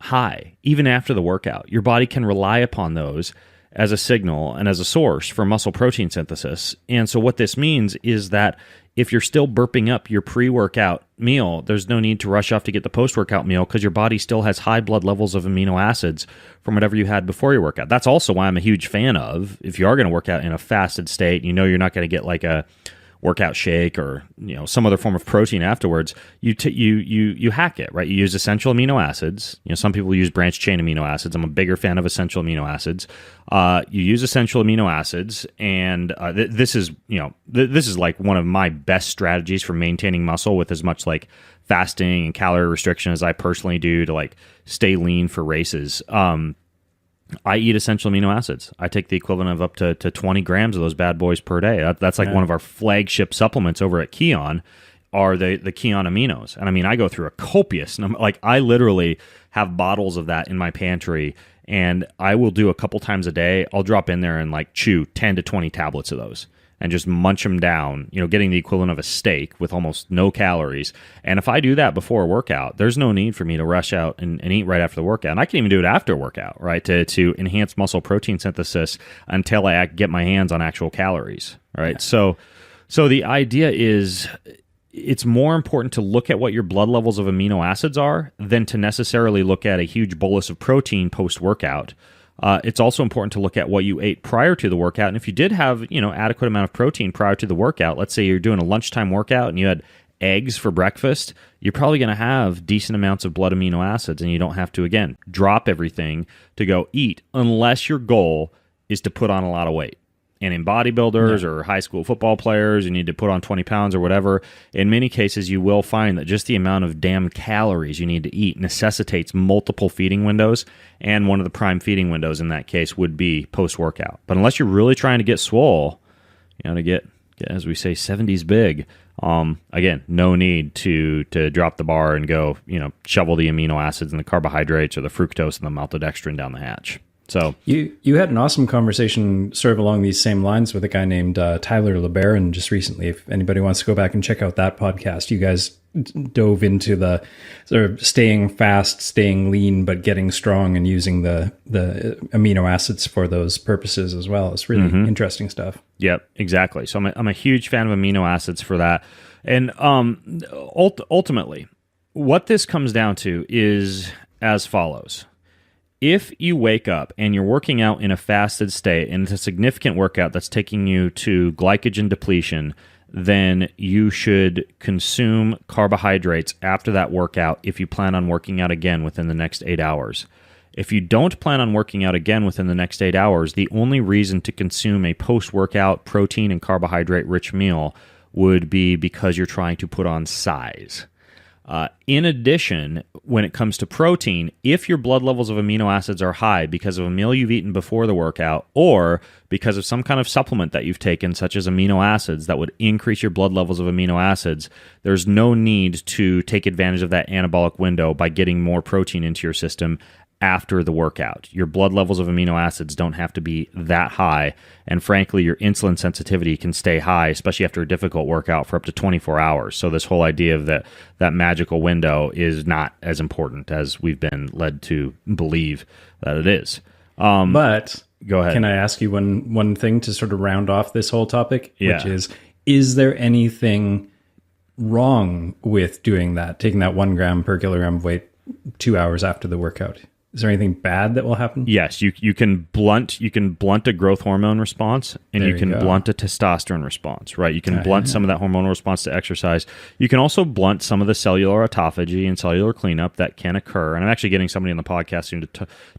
[SPEAKER 5] high even after the workout. Your body can rely upon those as a signal and as a source for muscle protein synthesis. And so what this means is that if you're still burping up your pre-workout meal, there's no need to rush off to get the post-workout meal because your body still has high blood levels of amino acids from whatever you had before your workout. That's also why I'm a huge fan of, if you are going to work out in a fasted state, you're not going to get like a workout shake or some other form of protein afterwards, you hack it, right? You use essential amino acids. Some people use branched chain amino acids. I'm a bigger fan of essential amino acids. You use essential amino acids, and this is like one of my best strategies for maintaining muscle with as much like fasting and calorie restriction as I personally do to like stay lean for races. I eat essential amino acids. I take the equivalent of up to 20 grams of those bad boys per day. That's like one of our flagship supplements over at Keon are the Keon aminos. And I mean, I go through a copious number. Like I literally have bottles of that in my pantry, and I will do a couple times a day. I'll drop in there and like chew 10 to 20 tablets of those and just munch them down, getting the equivalent of a steak with almost no calories. And if I do that before a workout, there's no need for me to rush out and eat right after the workout. And I can even do it after a workout, right, to enhance muscle protein synthesis until I get my hands on actual calories, right? Yeah. So the idea is it's more important to look at what your blood levels of amino acids are than to necessarily look at a huge bolus of protein post-workout. It's also important to look at what you ate prior to the workout. And if you did have, adequate amount of protein prior to the workout, let's say you're doing a lunchtime workout and you had eggs for breakfast, you're probably going to have decent amounts of blood amino acids, and you don't have to, again, drop everything to go eat unless your goal is to put on a lot of weight. And in bodybuilders or high school football players, you need to put on 20 pounds or whatever. In many cases, you will find that just the amount of damn calories you need to eat necessitates multiple feeding windows. And one of the prime feeding windows in that case would be post-workout. But unless you're really trying to get swole, to get, as we say, 70s big, again, no need to drop the bar and go, shovel the amino acids and the carbohydrates or the fructose and the maltodextrin down the hatch. So
[SPEAKER 4] you had an awesome conversation sort of along these same lines with a guy named Tyler LeBaron just recently. If anybody wants to go back and check out that podcast, you guys dove into the sort of staying fast, staying lean, but getting strong and using the amino acids for those purposes as well. It's really interesting stuff.
[SPEAKER 5] Yep, exactly. So I'm a huge fan of amino acids for that. And ultimately, what this comes down to is as follows. If you wake up and you're working out in a fasted state and it's a significant workout that's taking you to glycogen depletion, then you should consume carbohydrates after that workout if you plan on working out again within the next 8 hours. If you don't plan on working out again within the next 8 hours, the only reason to consume a post-workout protein and carbohydrate-rich meal would be because you're trying to put on size. In addition, when it comes to protein, if your blood levels of amino acids are high because of a meal you've eaten before the workout or because of some kind of supplement that you've taken, such as amino acids, that would increase your blood levels of amino acids, there's no need to take advantage of that anabolic window by getting more protein into your system after the workout. Your blood levels of amino acids don't have to be that high. And frankly, your insulin sensitivity can stay high, especially after a difficult workout, for up to 24 hours. So this whole idea of that magical window is not as important as we've been led to believe that it is.
[SPEAKER 4] But
[SPEAKER 5] go ahead.
[SPEAKER 4] Can I ask you one thing to sort of round off this whole topic?
[SPEAKER 5] Yeah.
[SPEAKER 4] Which is there anything wrong with doing that, taking that 1 gram per kilogram of weight 2 hours after the workout? Is there anything bad that will happen?
[SPEAKER 5] Yes, you can blunt a growth hormone response, and you can blunt a testosterone response, right? You can blunt some of that hormonal response to exercise. You can also blunt some of the cellular autophagy and cellular cleanup that can occur. And I'm actually getting somebody on the podcast soon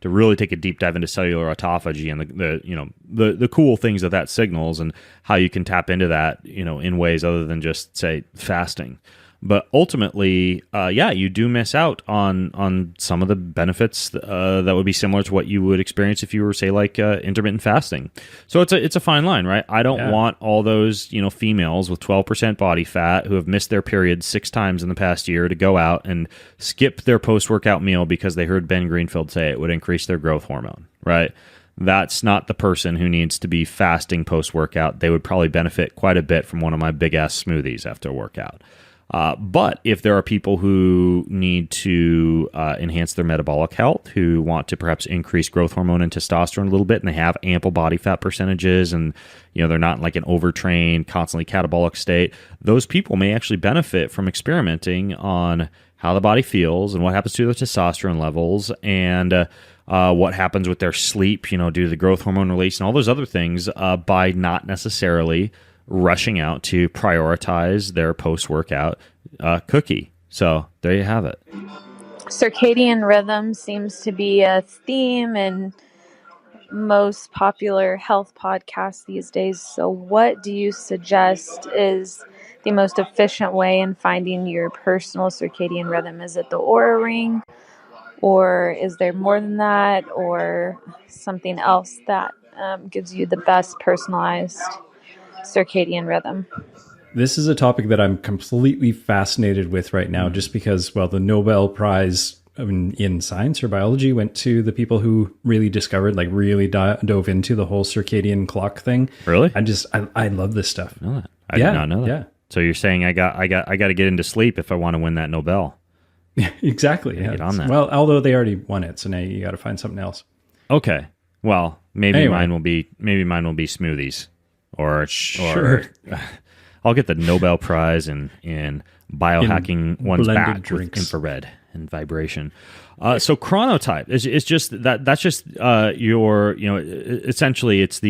[SPEAKER 5] to really take a deep dive into cellular autophagy and the cool things that signals and how you can tap into that, in ways other than just, say, fasting. But ultimately, you do miss out on some of the benefits that would be similar to what you would experience if you were, say, like intermittent fasting. So it's a fine line, right? I don't want all those females with 12% body fat who have missed their period 6 times in the past year to go out and skip their post-workout meal because they heard Ben Greenfield say it would increase their growth hormone, right? That's not the person who needs to be fasting post-workout. They would probably benefit quite a bit from one of my big-ass smoothies after a workout. But if there are people who need to enhance their metabolic health, who want to perhaps increase growth hormone and testosterone a little bit, and they have ample body fat percentages, and they're not like an overtrained, constantly catabolic state, those people may actually benefit from experimenting on how the body feels and what happens to their testosterone levels and what happens with their sleep, due to the growth hormone release and all those other things by not necessarily rushing out to prioritize their post-workout cookie. So there you have it.
[SPEAKER 7] Circadian rhythm seems to be a theme in most popular health podcasts these days. So what do you suggest is the most efficient way in finding your personal circadian rhythm? Is it the Oura Ring? or is there more than that, or something else that gives you the best personalized circadian rhythm?
[SPEAKER 4] This is a topic that I'm completely fascinated with right now, just because, well, the Nobel Prize in science or biology went to the people who really discovered, like really dove into the whole circadian clock thing.
[SPEAKER 5] Really?
[SPEAKER 4] I love this stuff.
[SPEAKER 5] Know that. I did not know that.
[SPEAKER 4] Yeah.
[SPEAKER 5] So you're saying I got to get into sleep if I want to win that Nobel.
[SPEAKER 4] Exactly. Yeah.
[SPEAKER 5] Get on that.
[SPEAKER 4] Well, although they already won it, so now you got to find something else.
[SPEAKER 5] Okay. Well, maybe
[SPEAKER 4] Anyway.
[SPEAKER 5] mine will be smoothies, or
[SPEAKER 4] Sure.
[SPEAKER 5] I'll get the Nobel Prize in biohacking one's
[SPEAKER 4] blended
[SPEAKER 5] back
[SPEAKER 4] drinks.
[SPEAKER 5] with infrared and vibration. So chronotype is just that's just your, essentially it's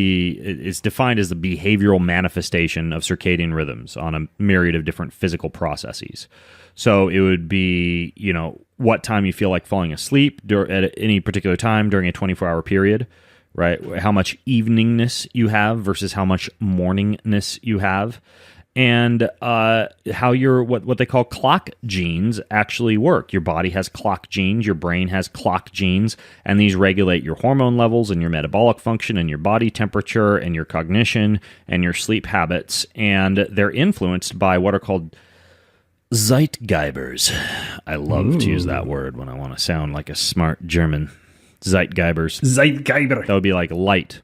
[SPEAKER 5] defined as the behavioral manifestation of circadian rhythms on a myriad of different physical processes. So it would be, what time you feel like falling asleep at any particular time during a 24-hour period, right? How much eveningness you have versus how much morningness you have. And how what they call clock genes actually work. Your body has clock genes, your brain has clock genes, and these regulate your hormone levels and your metabolic function and your body temperature and your cognition and your sleep habits. And they're influenced by what are called Zeitgeibers. I love to use that word when I want to sound like a smart German. Zeitgeibers.
[SPEAKER 4] Zeitgeiber.
[SPEAKER 5] That would be like light,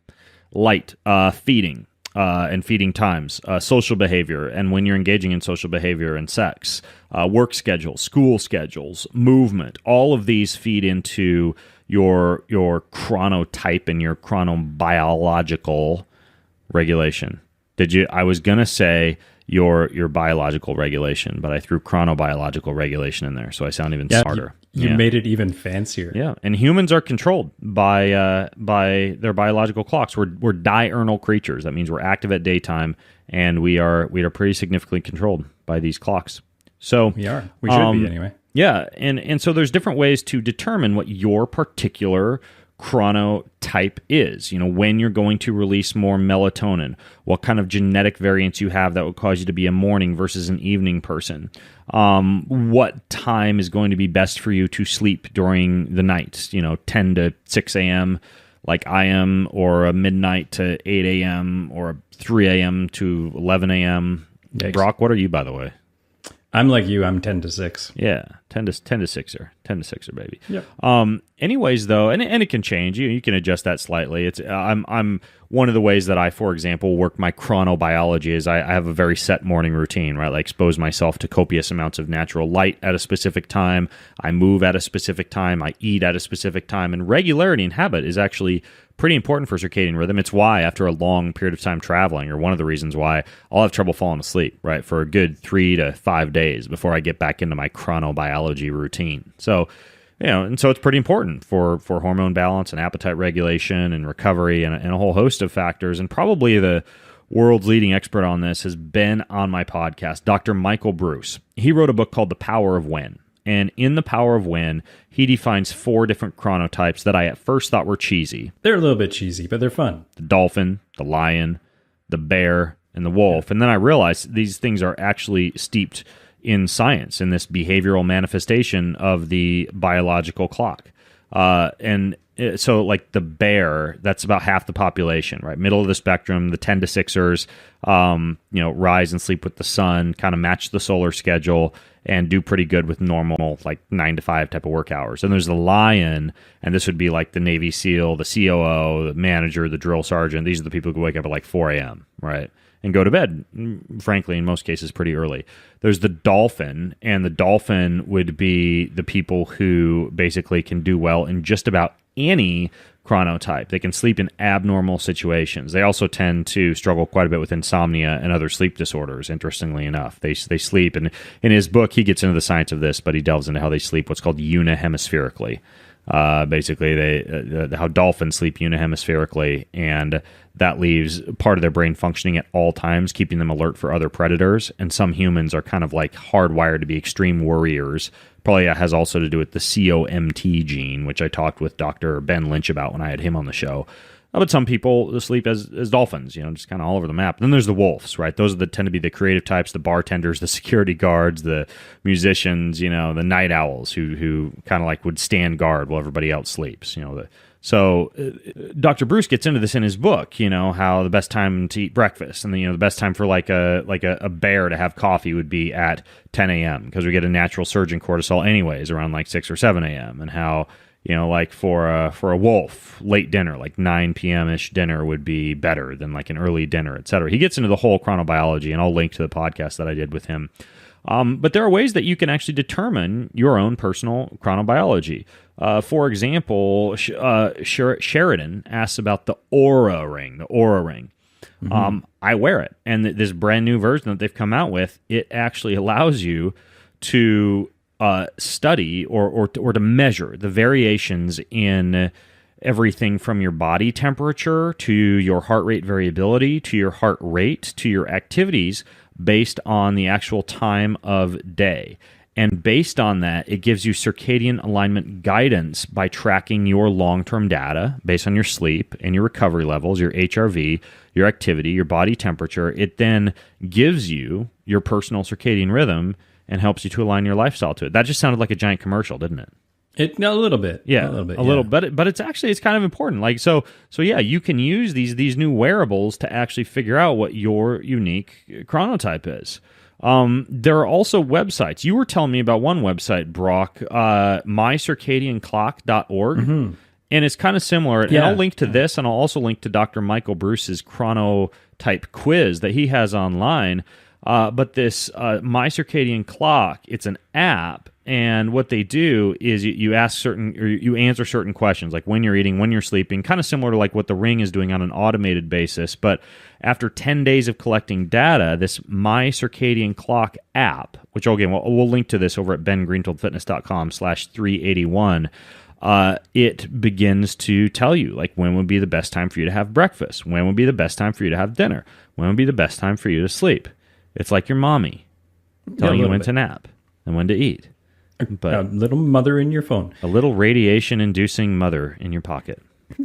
[SPEAKER 5] feeding. And feeding times, social behavior, and when you're engaging in social behavior and sex, work schedules, school schedules, movement, all of these feed into your chronotype and your chronobiological regulation. I was going to say your biological regulation, but I threw chronobiological regulation in there, so I sound even smarter.
[SPEAKER 4] You made it even fancier.
[SPEAKER 5] Yeah, and humans are controlled by their biological clocks. We're diurnal creatures. That means we're active at daytime, and we are pretty significantly controlled by these clocks. So
[SPEAKER 4] We are. We should be anyway.
[SPEAKER 5] yeah, and so there's different ways to determine what your particular chronotype is. When you're going to release more melatonin, what kind of genetic variants you have that would cause you to be a morning versus an evening person. What time is going to be best for you to sleep during the night? 10 to 6 a.m. like I am, or a midnight to 8 a.m. or 3 a.m. to 11 a.m.
[SPEAKER 4] Yikes.
[SPEAKER 5] Brock, what are you, by the way?
[SPEAKER 4] I'm like you. I'm 10 to 6.
[SPEAKER 5] Yeah, 10 to 6er, baby.
[SPEAKER 4] Yep.
[SPEAKER 5] Anyways, though, and it can change. You can adjust that slightly. It's I'm one of the ways that I, for example, work my chronobiology is I have a very set morning routine, right? I expose myself to copious amounts of natural light at a specific time. I move at a specific time. I eat at a specific time, and regularity and habit is actually pretty important for circadian rhythm. It's why after a long period of time traveling, or one of the reasons why I'll have trouble falling asleep, right, for a good 3 to 5 days before I get back into my chronobiology routine. So, and so it's pretty important for hormone balance and appetite regulation and recovery and a whole host of factors. And probably the world's leading expert on this has been on my podcast, Dr. Michael Bruce. He wrote a book called The Power of When. And in The Power of When, he defines 4 different chronotypes that I at first thought were cheesy.
[SPEAKER 4] They're a little bit cheesy, but they're fun.
[SPEAKER 5] The dolphin, the lion, the bear, and the wolf. And then I realized these things are actually steeped in science, in this behavioral manifestation of the biological clock. So like the bear, that's about half the population, right? Middle of the spectrum, the 10 to 6ers, rise and sleep with the sun, kind of match the solar schedule and do pretty good with normal, like 9 to 5 type of work hours. And there's the lion, and this would be like the Navy SEAL, the COO, the manager, the drill sergeant. These are the people who wake up at like 4 a.m., right? And go to bed, frankly, in most cases, pretty early. There's the dolphin, and the dolphin would be the people who basically can do well in just about any chronotype. They can sleep in abnormal situations. They also tend to struggle quite a bit with insomnia and other sleep disorders, interestingly enough. They sleep, and in his book, he gets into the science of this, but he delves into how they sleep what's called unihemispherically. Basically, how dolphins sleep unihemispherically, and that leaves part of their brain functioning at all times, keeping them alert for other predators. And some humans are kind of like hardwired to be extreme worriers. Probably has also to do with the COMT gene, which I talked with Dr. Ben Lynch about when I had him on the show. But some people sleep as dolphins, just kind of all over the map. Then there's the wolves, right? Those tend to be the creative types, the bartenders, the security guards, the musicians, the night owls who kind of like would stand guard while everybody else sleeps. So Dr. Bruce gets into this in his book, how the best time to eat breakfast, and the best time for like a bear to have coffee would be at 10 a.m. because we get a natural surge in cortisol anyways around like 6 or 7 a.m. and how like for a wolf, late dinner, like 9 p.m.-ish dinner would be better than like an early dinner, et cetera. He gets into the whole chronobiology, and I'll link to the podcast that I did with him. But there are ways that you can actually determine your own personal chronobiology. For example, Sheridan asks about the Aura Ring. Mm-hmm. I wear it, and this brand new version that they've come out with, it actually allows you to study or to measure the variations in everything from your body temperature to your heart rate variability to your heart rate to your activities based on the actual time of day. And based on that, it gives you circadian alignment guidance by tracking your long-term data based on your sleep and your recovery levels, your HRV, your activity, your body temperature. It then gives you your personal circadian rhythm and helps you to align your lifestyle to it. That just sounded like a giant commercial, didn't it?
[SPEAKER 4] A little bit.
[SPEAKER 5] Yeah, a little bit. But it's kind of important. Like so yeah, you can use these new wearables to actually figure out what your unique chronotype is. There are also websites. You were telling me about one website, Brock, mycircadianclock.org. Mm-hmm. And it's kind of similar. And I'll link to this, and I'll also link to Dr. Michael Bruce's chronotype quiz that he has online. But this My Circadian Clock, it's an app, and what they do is you answer certain questions, like when you're eating, when you're sleeping, kind of similar to like what the Ring is doing on an automated basis. But after 10 days of collecting data, this My Circadian Clock app, which again, we'll link to this over at bengreenfieldfitness.com/381, it begins to tell you like when would be the best time for you to have breakfast, when would be the best time for you to have dinner, when would be the best time for you to sleep. It's like your mommy telling you when to nap and when to eat. But
[SPEAKER 4] a little mother in your phone.
[SPEAKER 5] A little radiation-inducing mother in your pocket.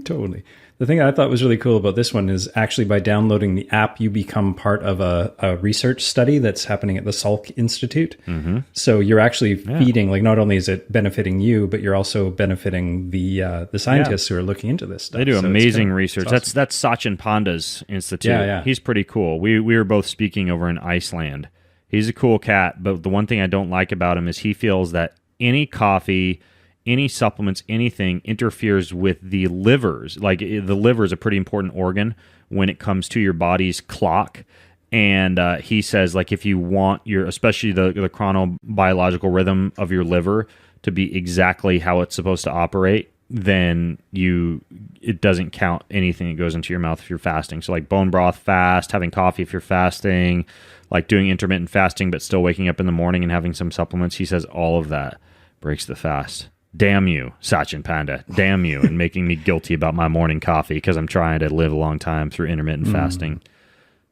[SPEAKER 4] Totally. The thing I thought was really cool about this one is actually by downloading the app, you become part of a research study that's happening at the Salk Institute. Mm-hmm. So you're actually feeding, like not only is it benefiting you, but you're also benefiting the scientists who are looking into this stuff.
[SPEAKER 5] They do amazing research. Awesome. That's Sachin Panda's institute. Yeah. He's pretty cool. We were both speaking over in Iceland. He's a cool cat, but the one thing I don't like about him is he feels that any coffee, any supplements, anything interferes with the livers. Like the liver is a pretty important organ when it comes to your body's clock. And he says, like, if you want especially the chronobiological rhythm of your liver to be exactly how it's supposed to operate, then it doesn't count anything that goes into your mouth if you're fasting. So like bone broth fast, having coffee if you're fasting, like doing intermittent fasting but still waking up in the morning and having some supplements. He says all of that breaks the fast. Damn you, Sachin Panda. Damn you, and making me guilty about my morning coffee because I'm trying to live a long time through intermittent fasting.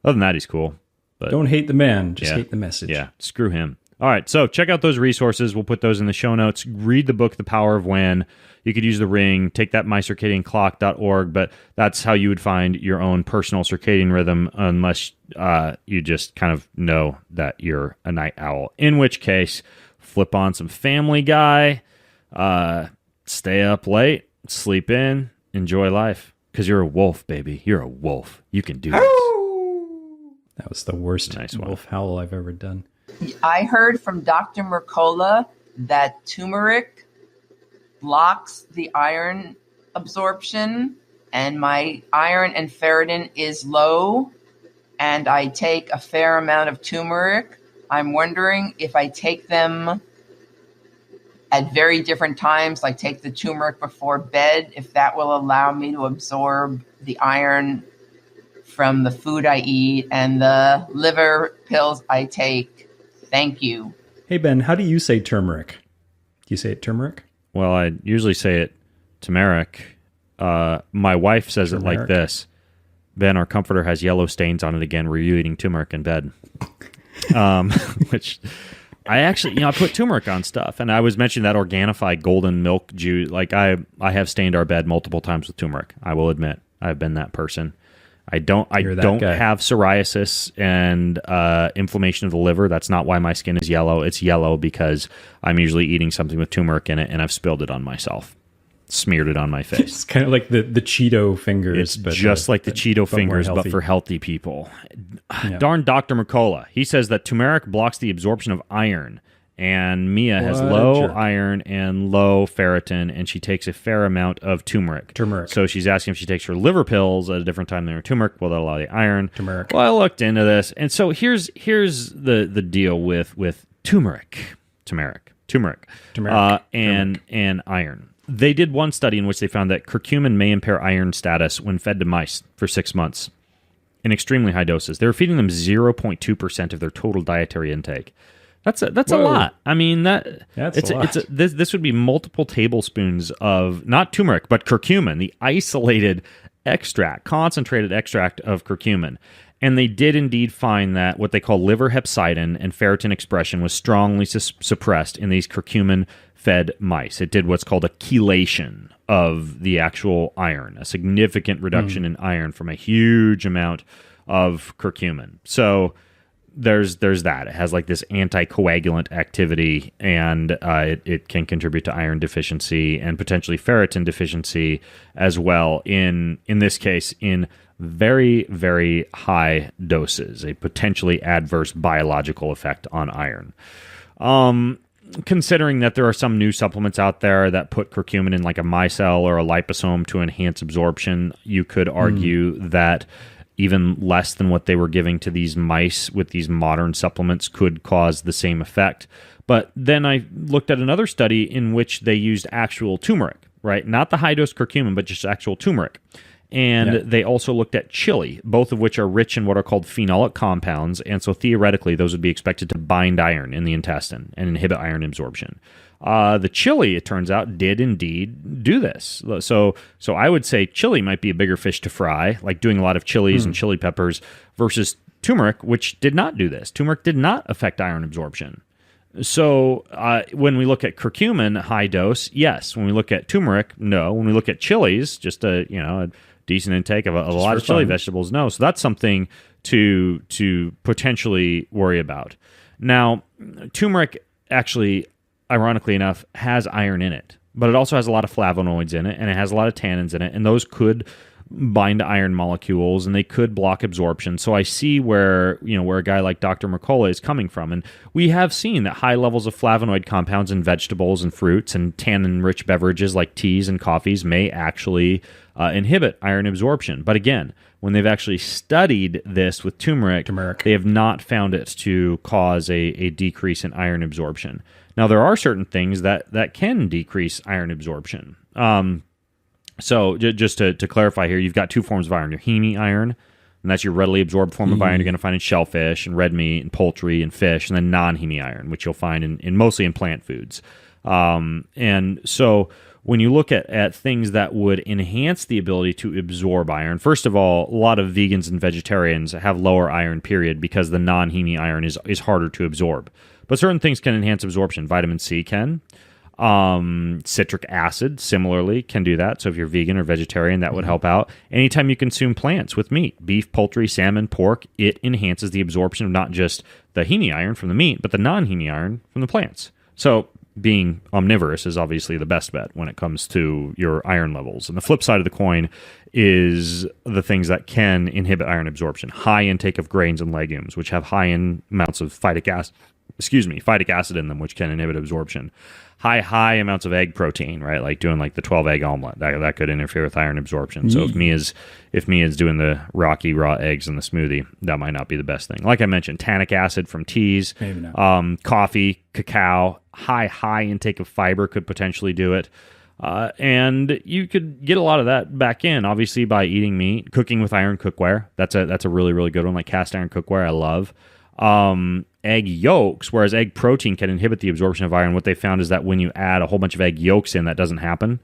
[SPEAKER 5] Other than that, he's cool. But
[SPEAKER 4] don't hate the man, just hate the message.
[SPEAKER 5] Yeah, screw him. All right, so check out those resources. We'll put those in the show notes. Read the book, The Power of When. You could use the Ring. Take that mycircadianclock.org, but that's how you would find your own personal circadian rhythm unless you just kind of know that you're a night owl. In which case, flip on some Family Guy, stay up late, sleep in, enjoy life. Because you're a wolf, baby. You're a wolf. You can do this.
[SPEAKER 4] That was the worst wolf howl I've ever done.
[SPEAKER 8] I heard from Dr. Mercola that turmeric blocks the iron absorption, and my iron and ferritin is low, and I take a fair amount of turmeric. I'm wondering if I take them at very different times, like take the turmeric before bed, if that will allow me to absorb the iron from the food I eat and the liver pills I take. Thank you.
[SPEAKER 4] Hey, Ben, how do you say turmeric? Do you say it turmeric?
[SPEAKER 5] Well, I usually say it turmeric. My wife says it like this. Ben, our comforter has yellow stains on it again. Were you eating turmeric in bed? Which I actually, I put turmeric on stuff. And I was mentioning that Organifi golden milk juice. Like I have stained our bed multiple times with turmeric, I will admit. I've been that person. I don't
[SPEAKER 4] guy.
[SPEAKER 5] have psoriasis and inflammation of the liver. That's not why my skin is yellow. It's yellow because I'm usually eating something with turmeric in it, and I've spilled it on myself, smeared it on my face.
[SPEAKER 4] It's kind of like the Cheeto fingers.
[SPEAKER 5] It's just like the Cheeto fingers, but for healthy people.
[SPEAKER 4] Yeah.
[SPEAKER 5] Darn Dr. Mercola. He says that turmeric blocks the absorption of iron. And Mia has
[SPEAKER 4] What a
[SPEAKER 5] low
[SPEAKER 4] jerk.
[SPEAKER 5] iron and low ferritin, and she takes a fair amount of turmeric. So she's asking if she takes her liver pills at a different time than her turmeric. Will that allow the iron?
[SPEAKER 4] Turmeric.
[SPEAKER 5] Well, I looked into this, and so here's the deal with turmeric, and iron. They did one study in which they found that curcumin may impair iron status when fed to mice for 6 months in extremely high doses. They were feeding them 0.2% of their total dietary intake. That's a lot. I mean this would be multiple tablespoons of not turmeric but curcumin, the isolated extract, concentrated extract of curcumin. And they did indeed find that what they call liver hepcidin and ferritin expression was strongly suppressed in these curcumin-fed mice. It did what's called a chelation of the actual iron, a significant reduction in iron from a huge amount of curcumin. So there's that. It has like this anticoagulant activity, and it can contribute to iron deficiency and potentially ferritin deficiency as well. In this case, in very, very high doses, a potentially adverse biological effect on iron. Considering that there are some new supplements out there that put curcumin in like a micelle or a liposome to enhance absorption, you could argue that even less than what they were giving to these mice with these modern supplements could cause the same effect. But then I looked at another study in which they used actual turmeric, right? Not the high-dose curcumin, but just actual turmeric. And they also looked at chili, both of which are rich in what are called phenolic compounds. And so theoretically, those would be expected to bind iron in the intestine and inhibit iron absorption. The chili, it turns out, did indeed do this. So I would say chili might be a bigger fish to fry, like doing a lot of chilies and chili peppers, versus turmeric, which did not do this. Turmeric did not affect iron absorption. So when we look at curcumin, high dose, yes. When we look at turmeric, no. When we look at chilies, just a decent intake of a lot of chili vegetables, no. So that's something to potentially worry about. Now, turmeric actually, ironically enough, has iron in it, but it also has a lot of flavonoids in it, and it has a lot of tannins in it, and those could bind to iron molecules, and they could block absorption. So I see where a guy like Dr. Mercola is coming from, and we have seen that high levels of flavonoid compounds in vegetables and fruits and tannin-rich beverages like teas and coffees may actually inhibit iron absorption. But again, when they've actually studied this with turmeric, they have not found it to cause a decrease in iron absorption. Now, there are certain things that can decrease iron absorption. So just to clarify here, you've got two forms of iron. Your heme iron, and that's your readily absorbed form of iron you're going to find in shellfish and red meat and poultry and fish, and then non-heme iron, which you'll find in mostly in plant foods. And so when you look at things that would enhance the ability to absorb iron, first of all, a lot of vegans and vegetarians have lower iron, period, because the non-heme iron is harder to absorb. But certain things can enhance absorption. Vitamin C can. Citric acid, similarly, can do that. So if you're vegan or vegetarian, that would help out. Anytime you consume plants with meat, beef, poultry, salmon, pork, it enhances the absorption of not just the heme iron from the meat, but the non-heme iron from the plants. So being omnivorous is obviously the best bet when it comes to your iron levels. And the flip side of the coin is the things that can inhibit iron absorption. High intake of grains and legumes, which have high amounts of phytic acid in them, which can inhibit absorption. High amounts of egg protein, right? Like doing like the 12 egg omelet, that could interfere with iron absorption. So if Mia's doing the rocky raw eggs in the smoothie, that might not be the best thing. Like I mentioned, tannic acid from teas,
[SPEAKER 4] maybe not.
[SPEAKER 5] Coffee, cacao, high intake of fiber could potentially do it. And you could get a lot of that back in, obviously, by eating meat, cooking with iron cookware. That's a really, really good one, like cast iron cookware. I love. Egg yolks, whereas egg protein can inhibit the absorption of iron. What they found is that when you add a whole bunch of egg yolks in, that doesn't happen,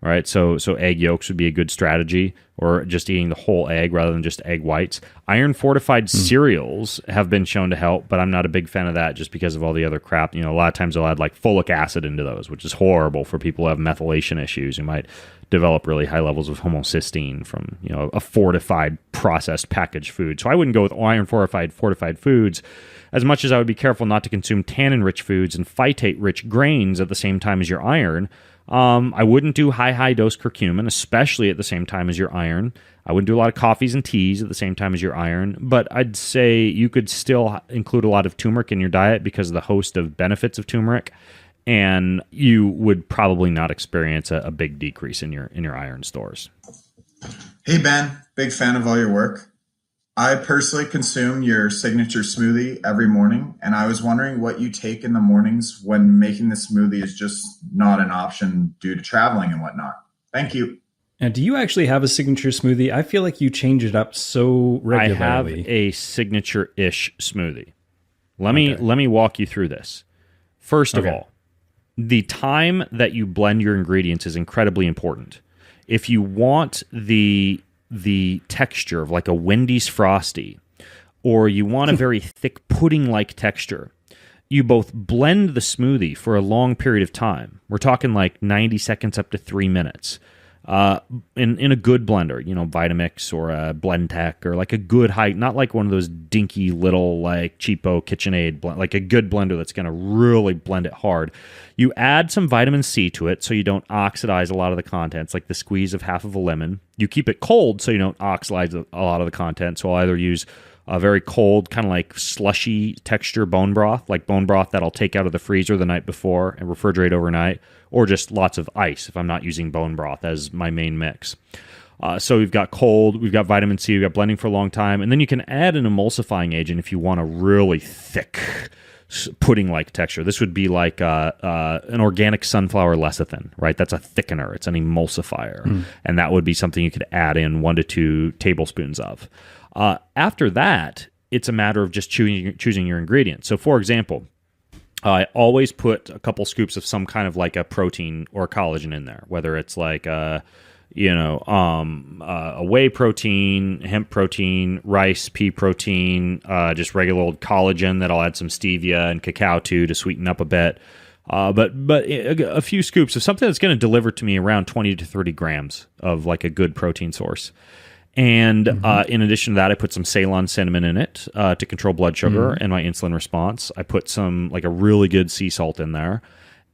[SPEAKER 5] right? So egg yolks would be a good strategy, or just eating the whole egg rather than just egg whites. Iron fortified cereals have been shown to help, but I'm not a big fan of that just because of all the other crap. A lot of times they'll add like folic acid into those, which is horrible for people who have methylation issues who might develop really high levels of homocysteine from a fortified processed packaged food. So I wouldn't go with iron fortified foods, as much as I would be careful not to consume tannin-rich foods and phytate-rich grains at the same time as your iron. I wouldn't do high dose curcumin, especially at the same time as your iron. I wouldn't do a lot of coffees and teas at the same time as your iron, but I'd say you could still include a lot of turmeric in your diet because of the host of benefits of turmeric, and you would probably not experience a big decrease in your iron stores.
[SPEAKER 9] Hey Ben, big fan of all your work. I personally consume your signature smoothie every morning, and I was wondering what you take in the mornings when making the smoothie is just not an option due to traveling and whatnot. Thank you.
[SPEAKER 4] Now, do you actually have a signature smoothie? I feel like you change it up so regularly.
[SPEAKER 5] I have a signature-ish smoothie. Let me walk you through this. First of all, the time that you blend your ingredients is incredibly important. If you want the texture of like a Wendy's Frosty, or you want a very thick pudding-like texture, you both blend the smoothie for a long period of time. We're talking like 90 seconds up to 3 minutes. In a good blender, Vitamix or a Blendtec, or like a good high, not like one of those dinky little like cheapo KitchenAid blend, like a good blender that's going to really blend it hard. You add some vitamin C to it so you don't oxidize a lot of the contents, like the squeeze of half of a lemon. You keep it cold so you don't oxidize a lot of the content. So I'll either use a very cold, kind of like slushy texture bone broth, like bone broth that I'll take out of the freezer the night before and refrigerate overnight, or just lots of ice if I'm not using bone broth as my main mix. So we've got cold, we've got vitamin C, we've got blending for a long time, and then you can add an emulsifying agent if you want a really thick pudding-like texture. This would be like an organic sunflower lecithin, right? That's a thickener. It's an emulsifier, and that would be something you could add in 1 to 2 tablespoons of. After that, it's a matter of just choosing your ingredients. So, for example, I always put a couple scoops of some kind of like a protein or collagen in there, whether it's like a whey protein, hemp protein, rice, pea protein, just regular old collagen that I'll add some stevia and cacao to sweeten up a bit. But a few scoops of something that's going to deliver to me around 20 to 30 grams of like a good protein source. And in addition to that, I put some Ceylon cinnamon in it to control blood sugar and my insulin response. I put some, like a really good sea salt in there.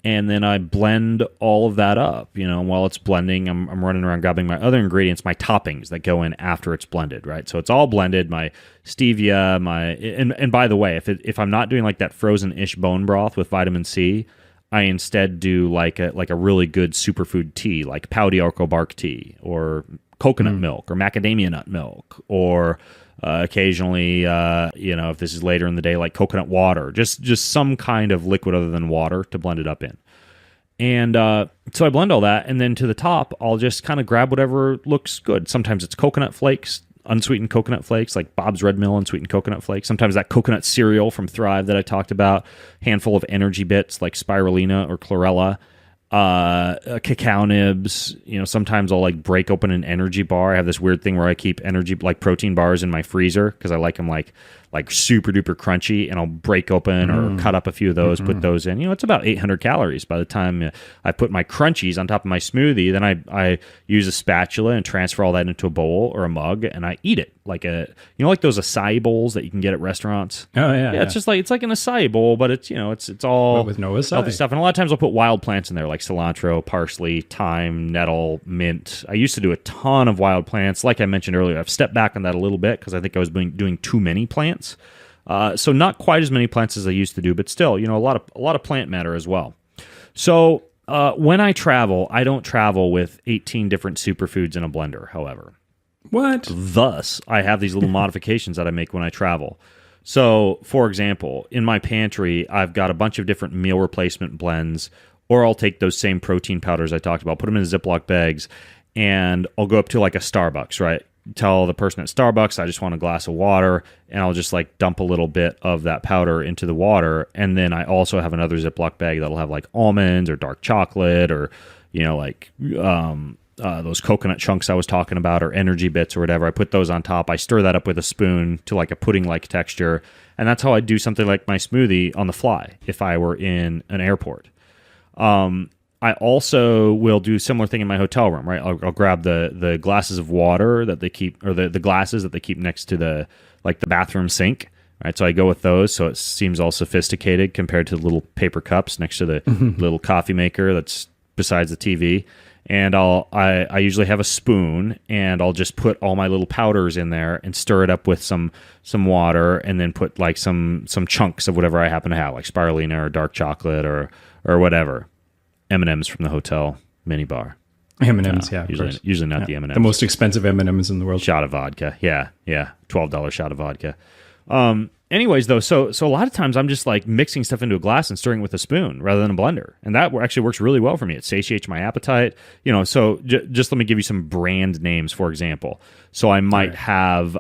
[SPEAKER 5] And then I blend all of that up. While it's blending, I'm running around grabbing my other ingredients, my toppings that go in after it's blended, right? So it's all blended, my stevia, and by the way, if I'm not doing like that frozen-ish bone broth with vitamin C, I instead do like a really good superfood tea, like pau d'arco bark tea, or coconut milk, or macadamia nut milk, or occasionally, if this is later in the day, like coconut water, just some kind of liquid other than water to blend it up in. And so I blend all that, and then to the top, I'll just kind of grab whatever looks good. Sometimes it's coconut flakes, unsweetened coconut flakes, like Bob's Red Mill unsweetened coconut flakes. Sometimes that coconut cereal from Thrive that I talked about, handful of energy bits like spirulina or chlorella. Cacao nibs. Sometimes I'll like break open an energy bar. I have this weird thing where I keep energy, like protein bars, in my freezer because I like them like super duper crunchy, and I'll break open or cut up a few of those, put those in. It's about 800 calories by the time I put my crunchies on top of my smoothie. Then I use a spatula and transfer all that into a bowl or a mug, and I eat it like like those acai bowls that you can get at restaurants.
[SPEAKER 4] Oh yeah.
[SPEAKER 5] It's just like it's like an acai bowl, but it's it's all
[SPEAKER 4] but with no acai.
[SPEAKER 5] Healthy stuff. And a lot of times I'll put wild plants in there, like cilantro, parsley, thyme, nettle, mint. I used to do a ton of wild plants. Like I mentioned earlier, I've stepped back on that a little bit because I think I was doing too many plants. So not quite as many plants as I used to do, but still, a lot of plant matter as well. So when I travel, I don't travel with 18 different superfoods in a blender, however.
[SPEAKER 4] What?
[SPEAKER 5] Thus, I have these little modifications that I make when I travel. So, for example, in my pantry, I've got a bunch of different meal replacement blends, or I'll take those same protein powders I talked about, put them in Ziploc bags, and I'll go up to like a Starbucks, right? Tell the person at Starbucks I just want a glass of water, and I'll just like dump a little bit of that powder into the water. And then I also have another Ziploc bag that'll have like almonds or dark chocolate or like those coconut chunks I was talking about, or energy bits or whatever. I put those on top. I stir that up with a spoon to like a pudding-like texture, and that's how I do something like my smoothie on the fly if I were in an airport. I also will do a similar thing in my hotel room, right? I'll grab the glasses of water that they keep, or the glasses that they keep next to the bathroom sink, right? So I go with those, so it seems all sophisticated compared to the little paper cups next to the little coffee maker that's besides the TV. And I usually have a spoon, and I'll just put all my little powders in there and stir it up with some water, and then put like some chunks of whatever I happen to have, like spirulina or dark chocolate or whatever. M&Ms from the hotel minibar.
[SPEAKER 4] M&Ms,
[SPEAKER 5] usually not the M&Ms.
[SPEAKER 4] The most expensive M&Ms in the world.
[SPEAKER 5] Shot of vodka, yeah, $12 shot of vodka. Anyways, though, so a lot of times I'm just like mixing stuff into a glass and stirring with a spoon rather than a blender, and that actually works really well for me. It satiates my appetite, So just let me give you some brand names, for example. So I might have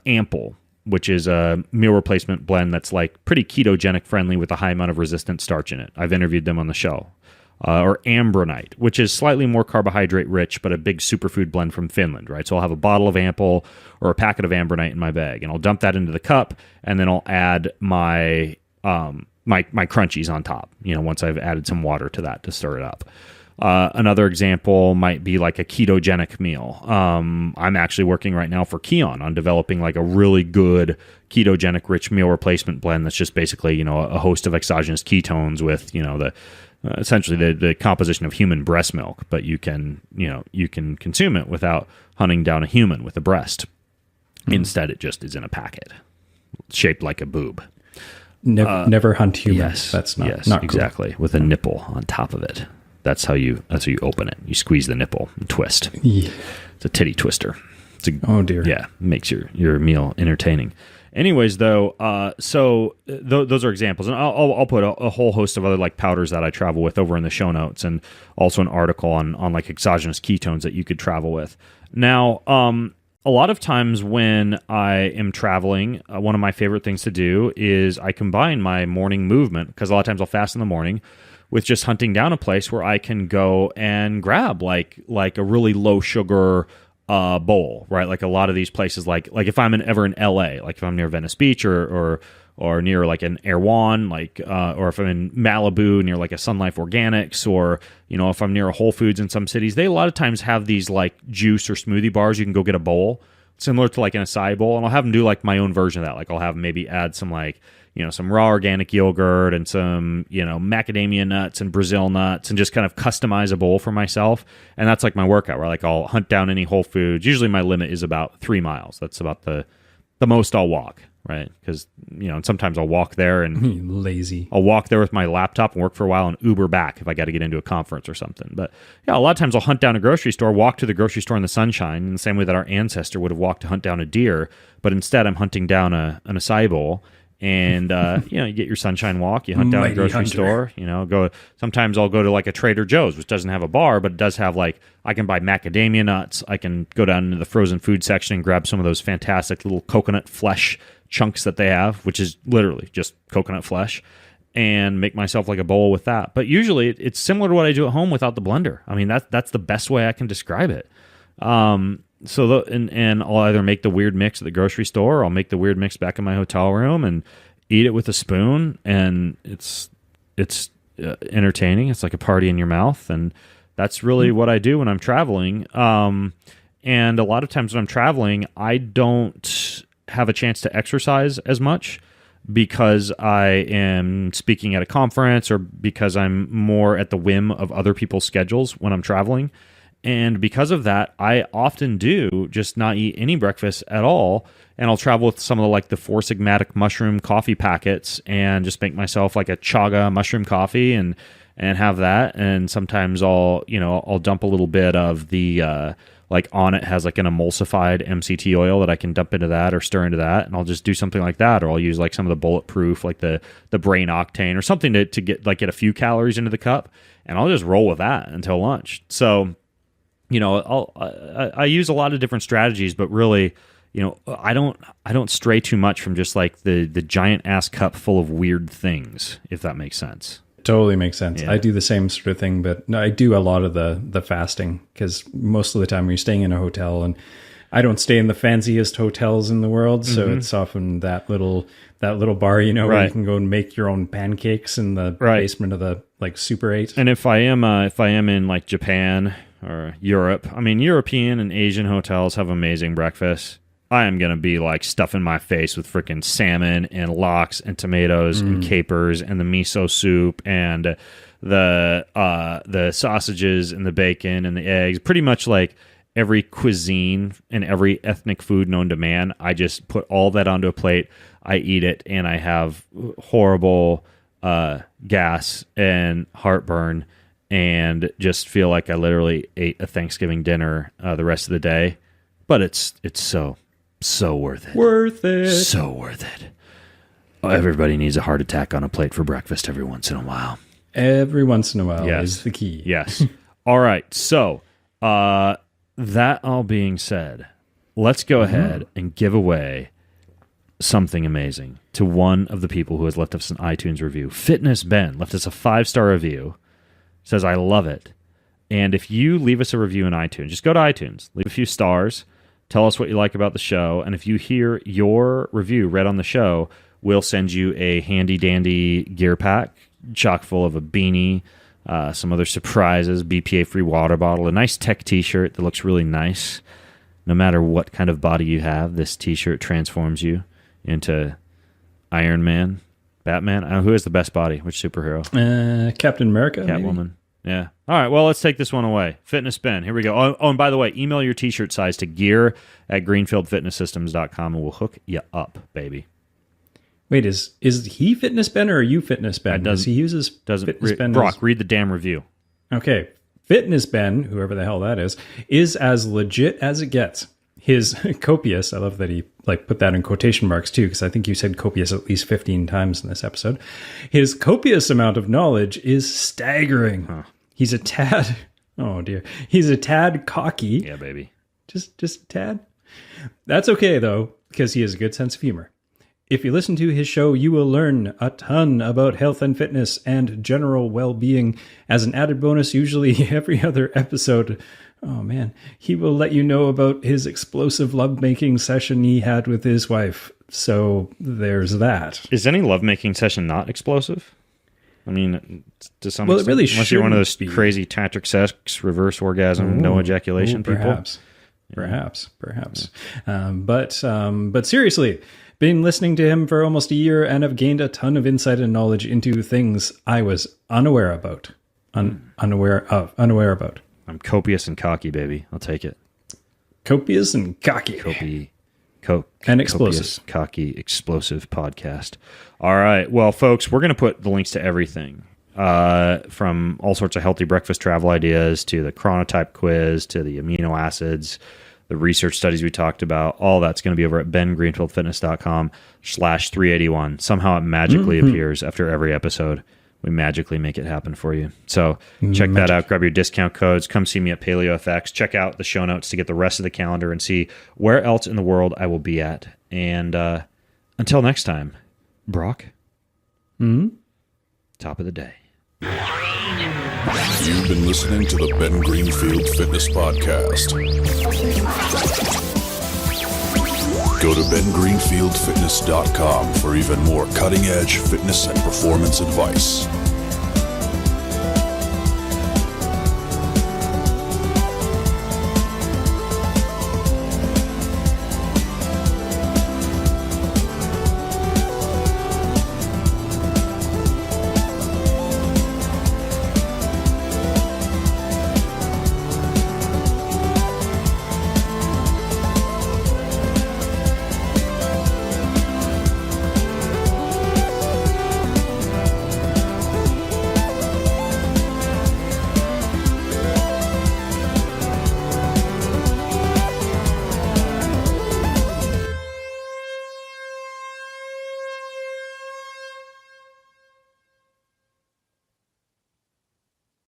[SPEAKER 5] Ample, which is a meal replacement blend that's like pretty ketogenic friendly with a high amount of resistant starch in it. I've interviewed them on the show. Or Ambronite, which is slightly more carbohydrate rich, but a big superfood blend from Finland, right? So I'll have a bottle of Ample or a packet of Ambronite in my bag, and I'll dump that into the cup, and then I'll add my my crunchies on top, once I've added some water to that to stir it up. Another example might be like a ketogenic meal. I'm actually working right now for Kion on developing like a really good ketogenic rich meal replacement blend that's just basically, a host of exogenous ketones with, essentially the composition of human breast milk, but you can consume it without hunting down a human with a breast. Instead, it just is in a packet shaped like a boob.
[SPEAKER 4] Never hunt humans.
[SPEAKER 5] Yes,
[SPEAKER 4] That's not cool.
[SPEAKER 5] Exactly, with a nipple on top of it. That's how you open it. You squeeze the nipple and twist.
[SPEAKER 4] Yeah.
[SPEAKER 5] It's a titty twister.
[SPEAKER 4] Oh dear.
[SPEAKER 5] Yeah, makes your meal entertaining. Anyways, though, those are examples, and I'll put a whole host of other like powders that I travel with over in the show notes, and also an article on like exogenous ketones that you could travel with. Now, a lot of times when I am traveling, one of my favorite things to do is I combine my morning movement, because a lot of times I'll fast in the morning, with just hunting down a place where I can go and grab like a really low sugar bowl, right? Like a lot of these places, like if I'm ever in LA, like if I'm near Venice Beach or near like an Erewhon, or if I'm in Malibu near like a Sun Life Organics, or if I'm near a Whole Foods in some cities, they a lot of times have these like juice or smoothie bars. You can go get a bowl similar to like an acai bowl, and I'll have them do like my own version of that. Like I'll have them maybe add some like some raw organic yogurt and some, macadamia nuts and Brazil nuts, and just kind of customize a bowl for myself. And that's like my workout, where like I'll hunt down any Whole Foods. Usually my limit is about 3 miles. That's about the most I'll walk, right? Because, and sometimes I'll walk there and
[SPEAKER 4] lazy.
[SPEAKER 5] I'll walk there with my laptop and work for a while and Uber back if I got to get into a conference or something. But yeah, a lot of times I'll hunt down a grocery store, walk to the grocery store in the sunshine, in the same way that our ancestor would have walked to hunt down a deer. But instead I'm hunting down an acai bowl. And you get your sunshine walk, you hunt down a grocery store, sometimes I'll go to like a Trader Joe's, which doesn't have a bar, but it does have like, I can buy macadamia nuts. I can go down into the frozen food section and grab some of those fantastic little coconut flesh chunks that they have, which is literally just coconut flesh, and make myself like a bowl with that. But usually it's similar to what I do at home without the blender. I mean, that's the best way I can describe it. And I'll either make the weird mix at the grocery store, or I'll make the weird mix back in my hotel room and eat it with a spoon, and it's entertaining. It's like a party in your mouth, and that's really what I do when I'm traveling. And a lot of times when I'm traveling, I don't have a chance to exercise as much because I am speaking at a conference, or because I'm more at the whim of other people's schedules when I'm traveling. And because of that, I often do just not eat any breakfast at all. And I'll travel with some of the 4 Sigmatic mushroom coffee packets and just make myself like a chaga mushroom coffee and have that. And sometimes I'll dump a little bit of the, on it has like an emulsified MCT oil that I can dump into that or stir into that. And I'll just do something like that. Or I'll use like some of the Bulletproof, like the Brain Octane or something to get a few calories into the cup. And I'll just roll with that until lunch. So, I use a lot of different strategies, but really, I don't stray too much from just like the giant ass cup full of weird things, if that makes sense.
[SPEAKER 4] totally makes sense.
[SPEAKER 5] Yeah.
[SPEAKER 4] I do the same sort of thing, but no, I do a lot of the fasting because most of the time you're staying in a hotel, and I don't stay in the fanciest hotels in the world, so it's often that little bar, you know, where you can go and make your own pancakes in the basement of the like Super 8.
[SPEAKER 5] And if I am in like Japan or Europe, I mean, European and Asian hotels have amazing breakfast. I am going to be like stuffing my face with freaking salmon and lox and tomatoes and capers and the miso soup and the sausages and the bacon and the eggs. Pretty much like every cuisine and every ethnic food known to man. I just put all that onto a plate. I eat it, and I have horrible gas and heartburn and just feel like I literally ate a Thanksgiving dinner the rest of the day. But it's so worth it.
[SPEAKER 4] Worth it.
[SPEAKER 5] So worth it. Oh, everybody needs a heart attack on a plate for breakfast every once in a while.
[SPEAKER 4] Every once in a while
[SPEAKER 5] Yes.
[SPEAKER 4] is the key.
[SPEAKER 5] Yes. All right. So, that all being said, let's go ahead and give away something amazing to one of the people who has left us an iTunes review. Fitness Ben left us a 5-star review. Says, I love it. And if you leave us a review in iTunes, just go to iTunes, leave a few stars, tell us what you like about the show, and if you hear your review read on the show, we'll send you a handy-dandy gear pack, chock full of a beanie, some other surprises, BPA-free water bottle, a nice tech t-shirt that looks really nice. No matter what kind of body you have, this t-shirt transforms you into Iron Man, Batman. Who has the best body? Which superhero?
[SPEAKER 4] Captain America?
[SPEAKER 5] Catwoman.
[SPEAKER 4] Maybe?
[SPEAKER 5] Yeah. All right, well, let's take this one away. Fitness Ben, here we go. Oh, and by the way, email your t-shirt size to gear@greenfieldfitnesssystems.com and we'll hook you up, baby.
[SPEAKER 4] Wait, is he Fitness Ben or are you Fitness Ben? Because he uses Fitness Ben.
[SPEAKER 5] Brock, read the damn review.
[SPEAKER 4] Okay. Fitness Ben, whoever the hell that is as legit as it gets. His copious, I love that he like put that in quotation marks too, because I think you said copious at least 15 times in this episode. His copious amount of knowledge is staggering. Huh. He's a tad, oh dear, he's a tad cocky.
[SPEAKER 5] Yeah, baby.
[SPEAKER 4] Just a tad. That's okay though, because he has a good sense of humor. If you listen to his show, you will learn a ton about health and fitness and general well-being. As an added bonus, usually every other episode, oh man, he will let you know about his explosive lovemaking session he had with his wife. So there's that.
[SPEAKER 5] Is any lovemaking session not explosive? I mean, to some
[SPEAKER 4] well,
[SPEAKER 5] extent,
[SPEAKER 4] it really
[SPEAKER 5] unless you're one of those
[SPEAKER 4] be.
[SPEAKER 5] Crazy tantric sex, reverse orgasm, no ejaculation people.
[SPEAKER 4] Perhaps. But seriously, been listening to him for almost a year and have gained a ton of insight and knowledge into things I was unaware about. Unaware about.
[SPEAKER 5] I'm copious and cocky, baby. I'll take it.
[SPEAKER 4] Copious and cocky. And explosive.
[SPEAKER 5] Copious, cocky, explosive podcast. All right. Well, folks, we're going to put the links to everything. From all sorts of healthy breakfast travel ideas to the chronotype quiz to the amino acids, the research studies we talked about, all that's going to be over at bengreenfieldfitness.com/381. Somehow it magically appears after every episode. We magically make it happen for you. So check that out. Grab your discount codes. Come see me at PaleoFX. Check out the show notes to get the rest of the calendar and see where else in the world I will be at. And until next time, Brock. Top of the day.
[SPEAKER 2] You've been listening to the Ben Greenfield Fitness Podcast. Go to bengreenfieldfitness.com for even more cutting-edge fitness and performance advice.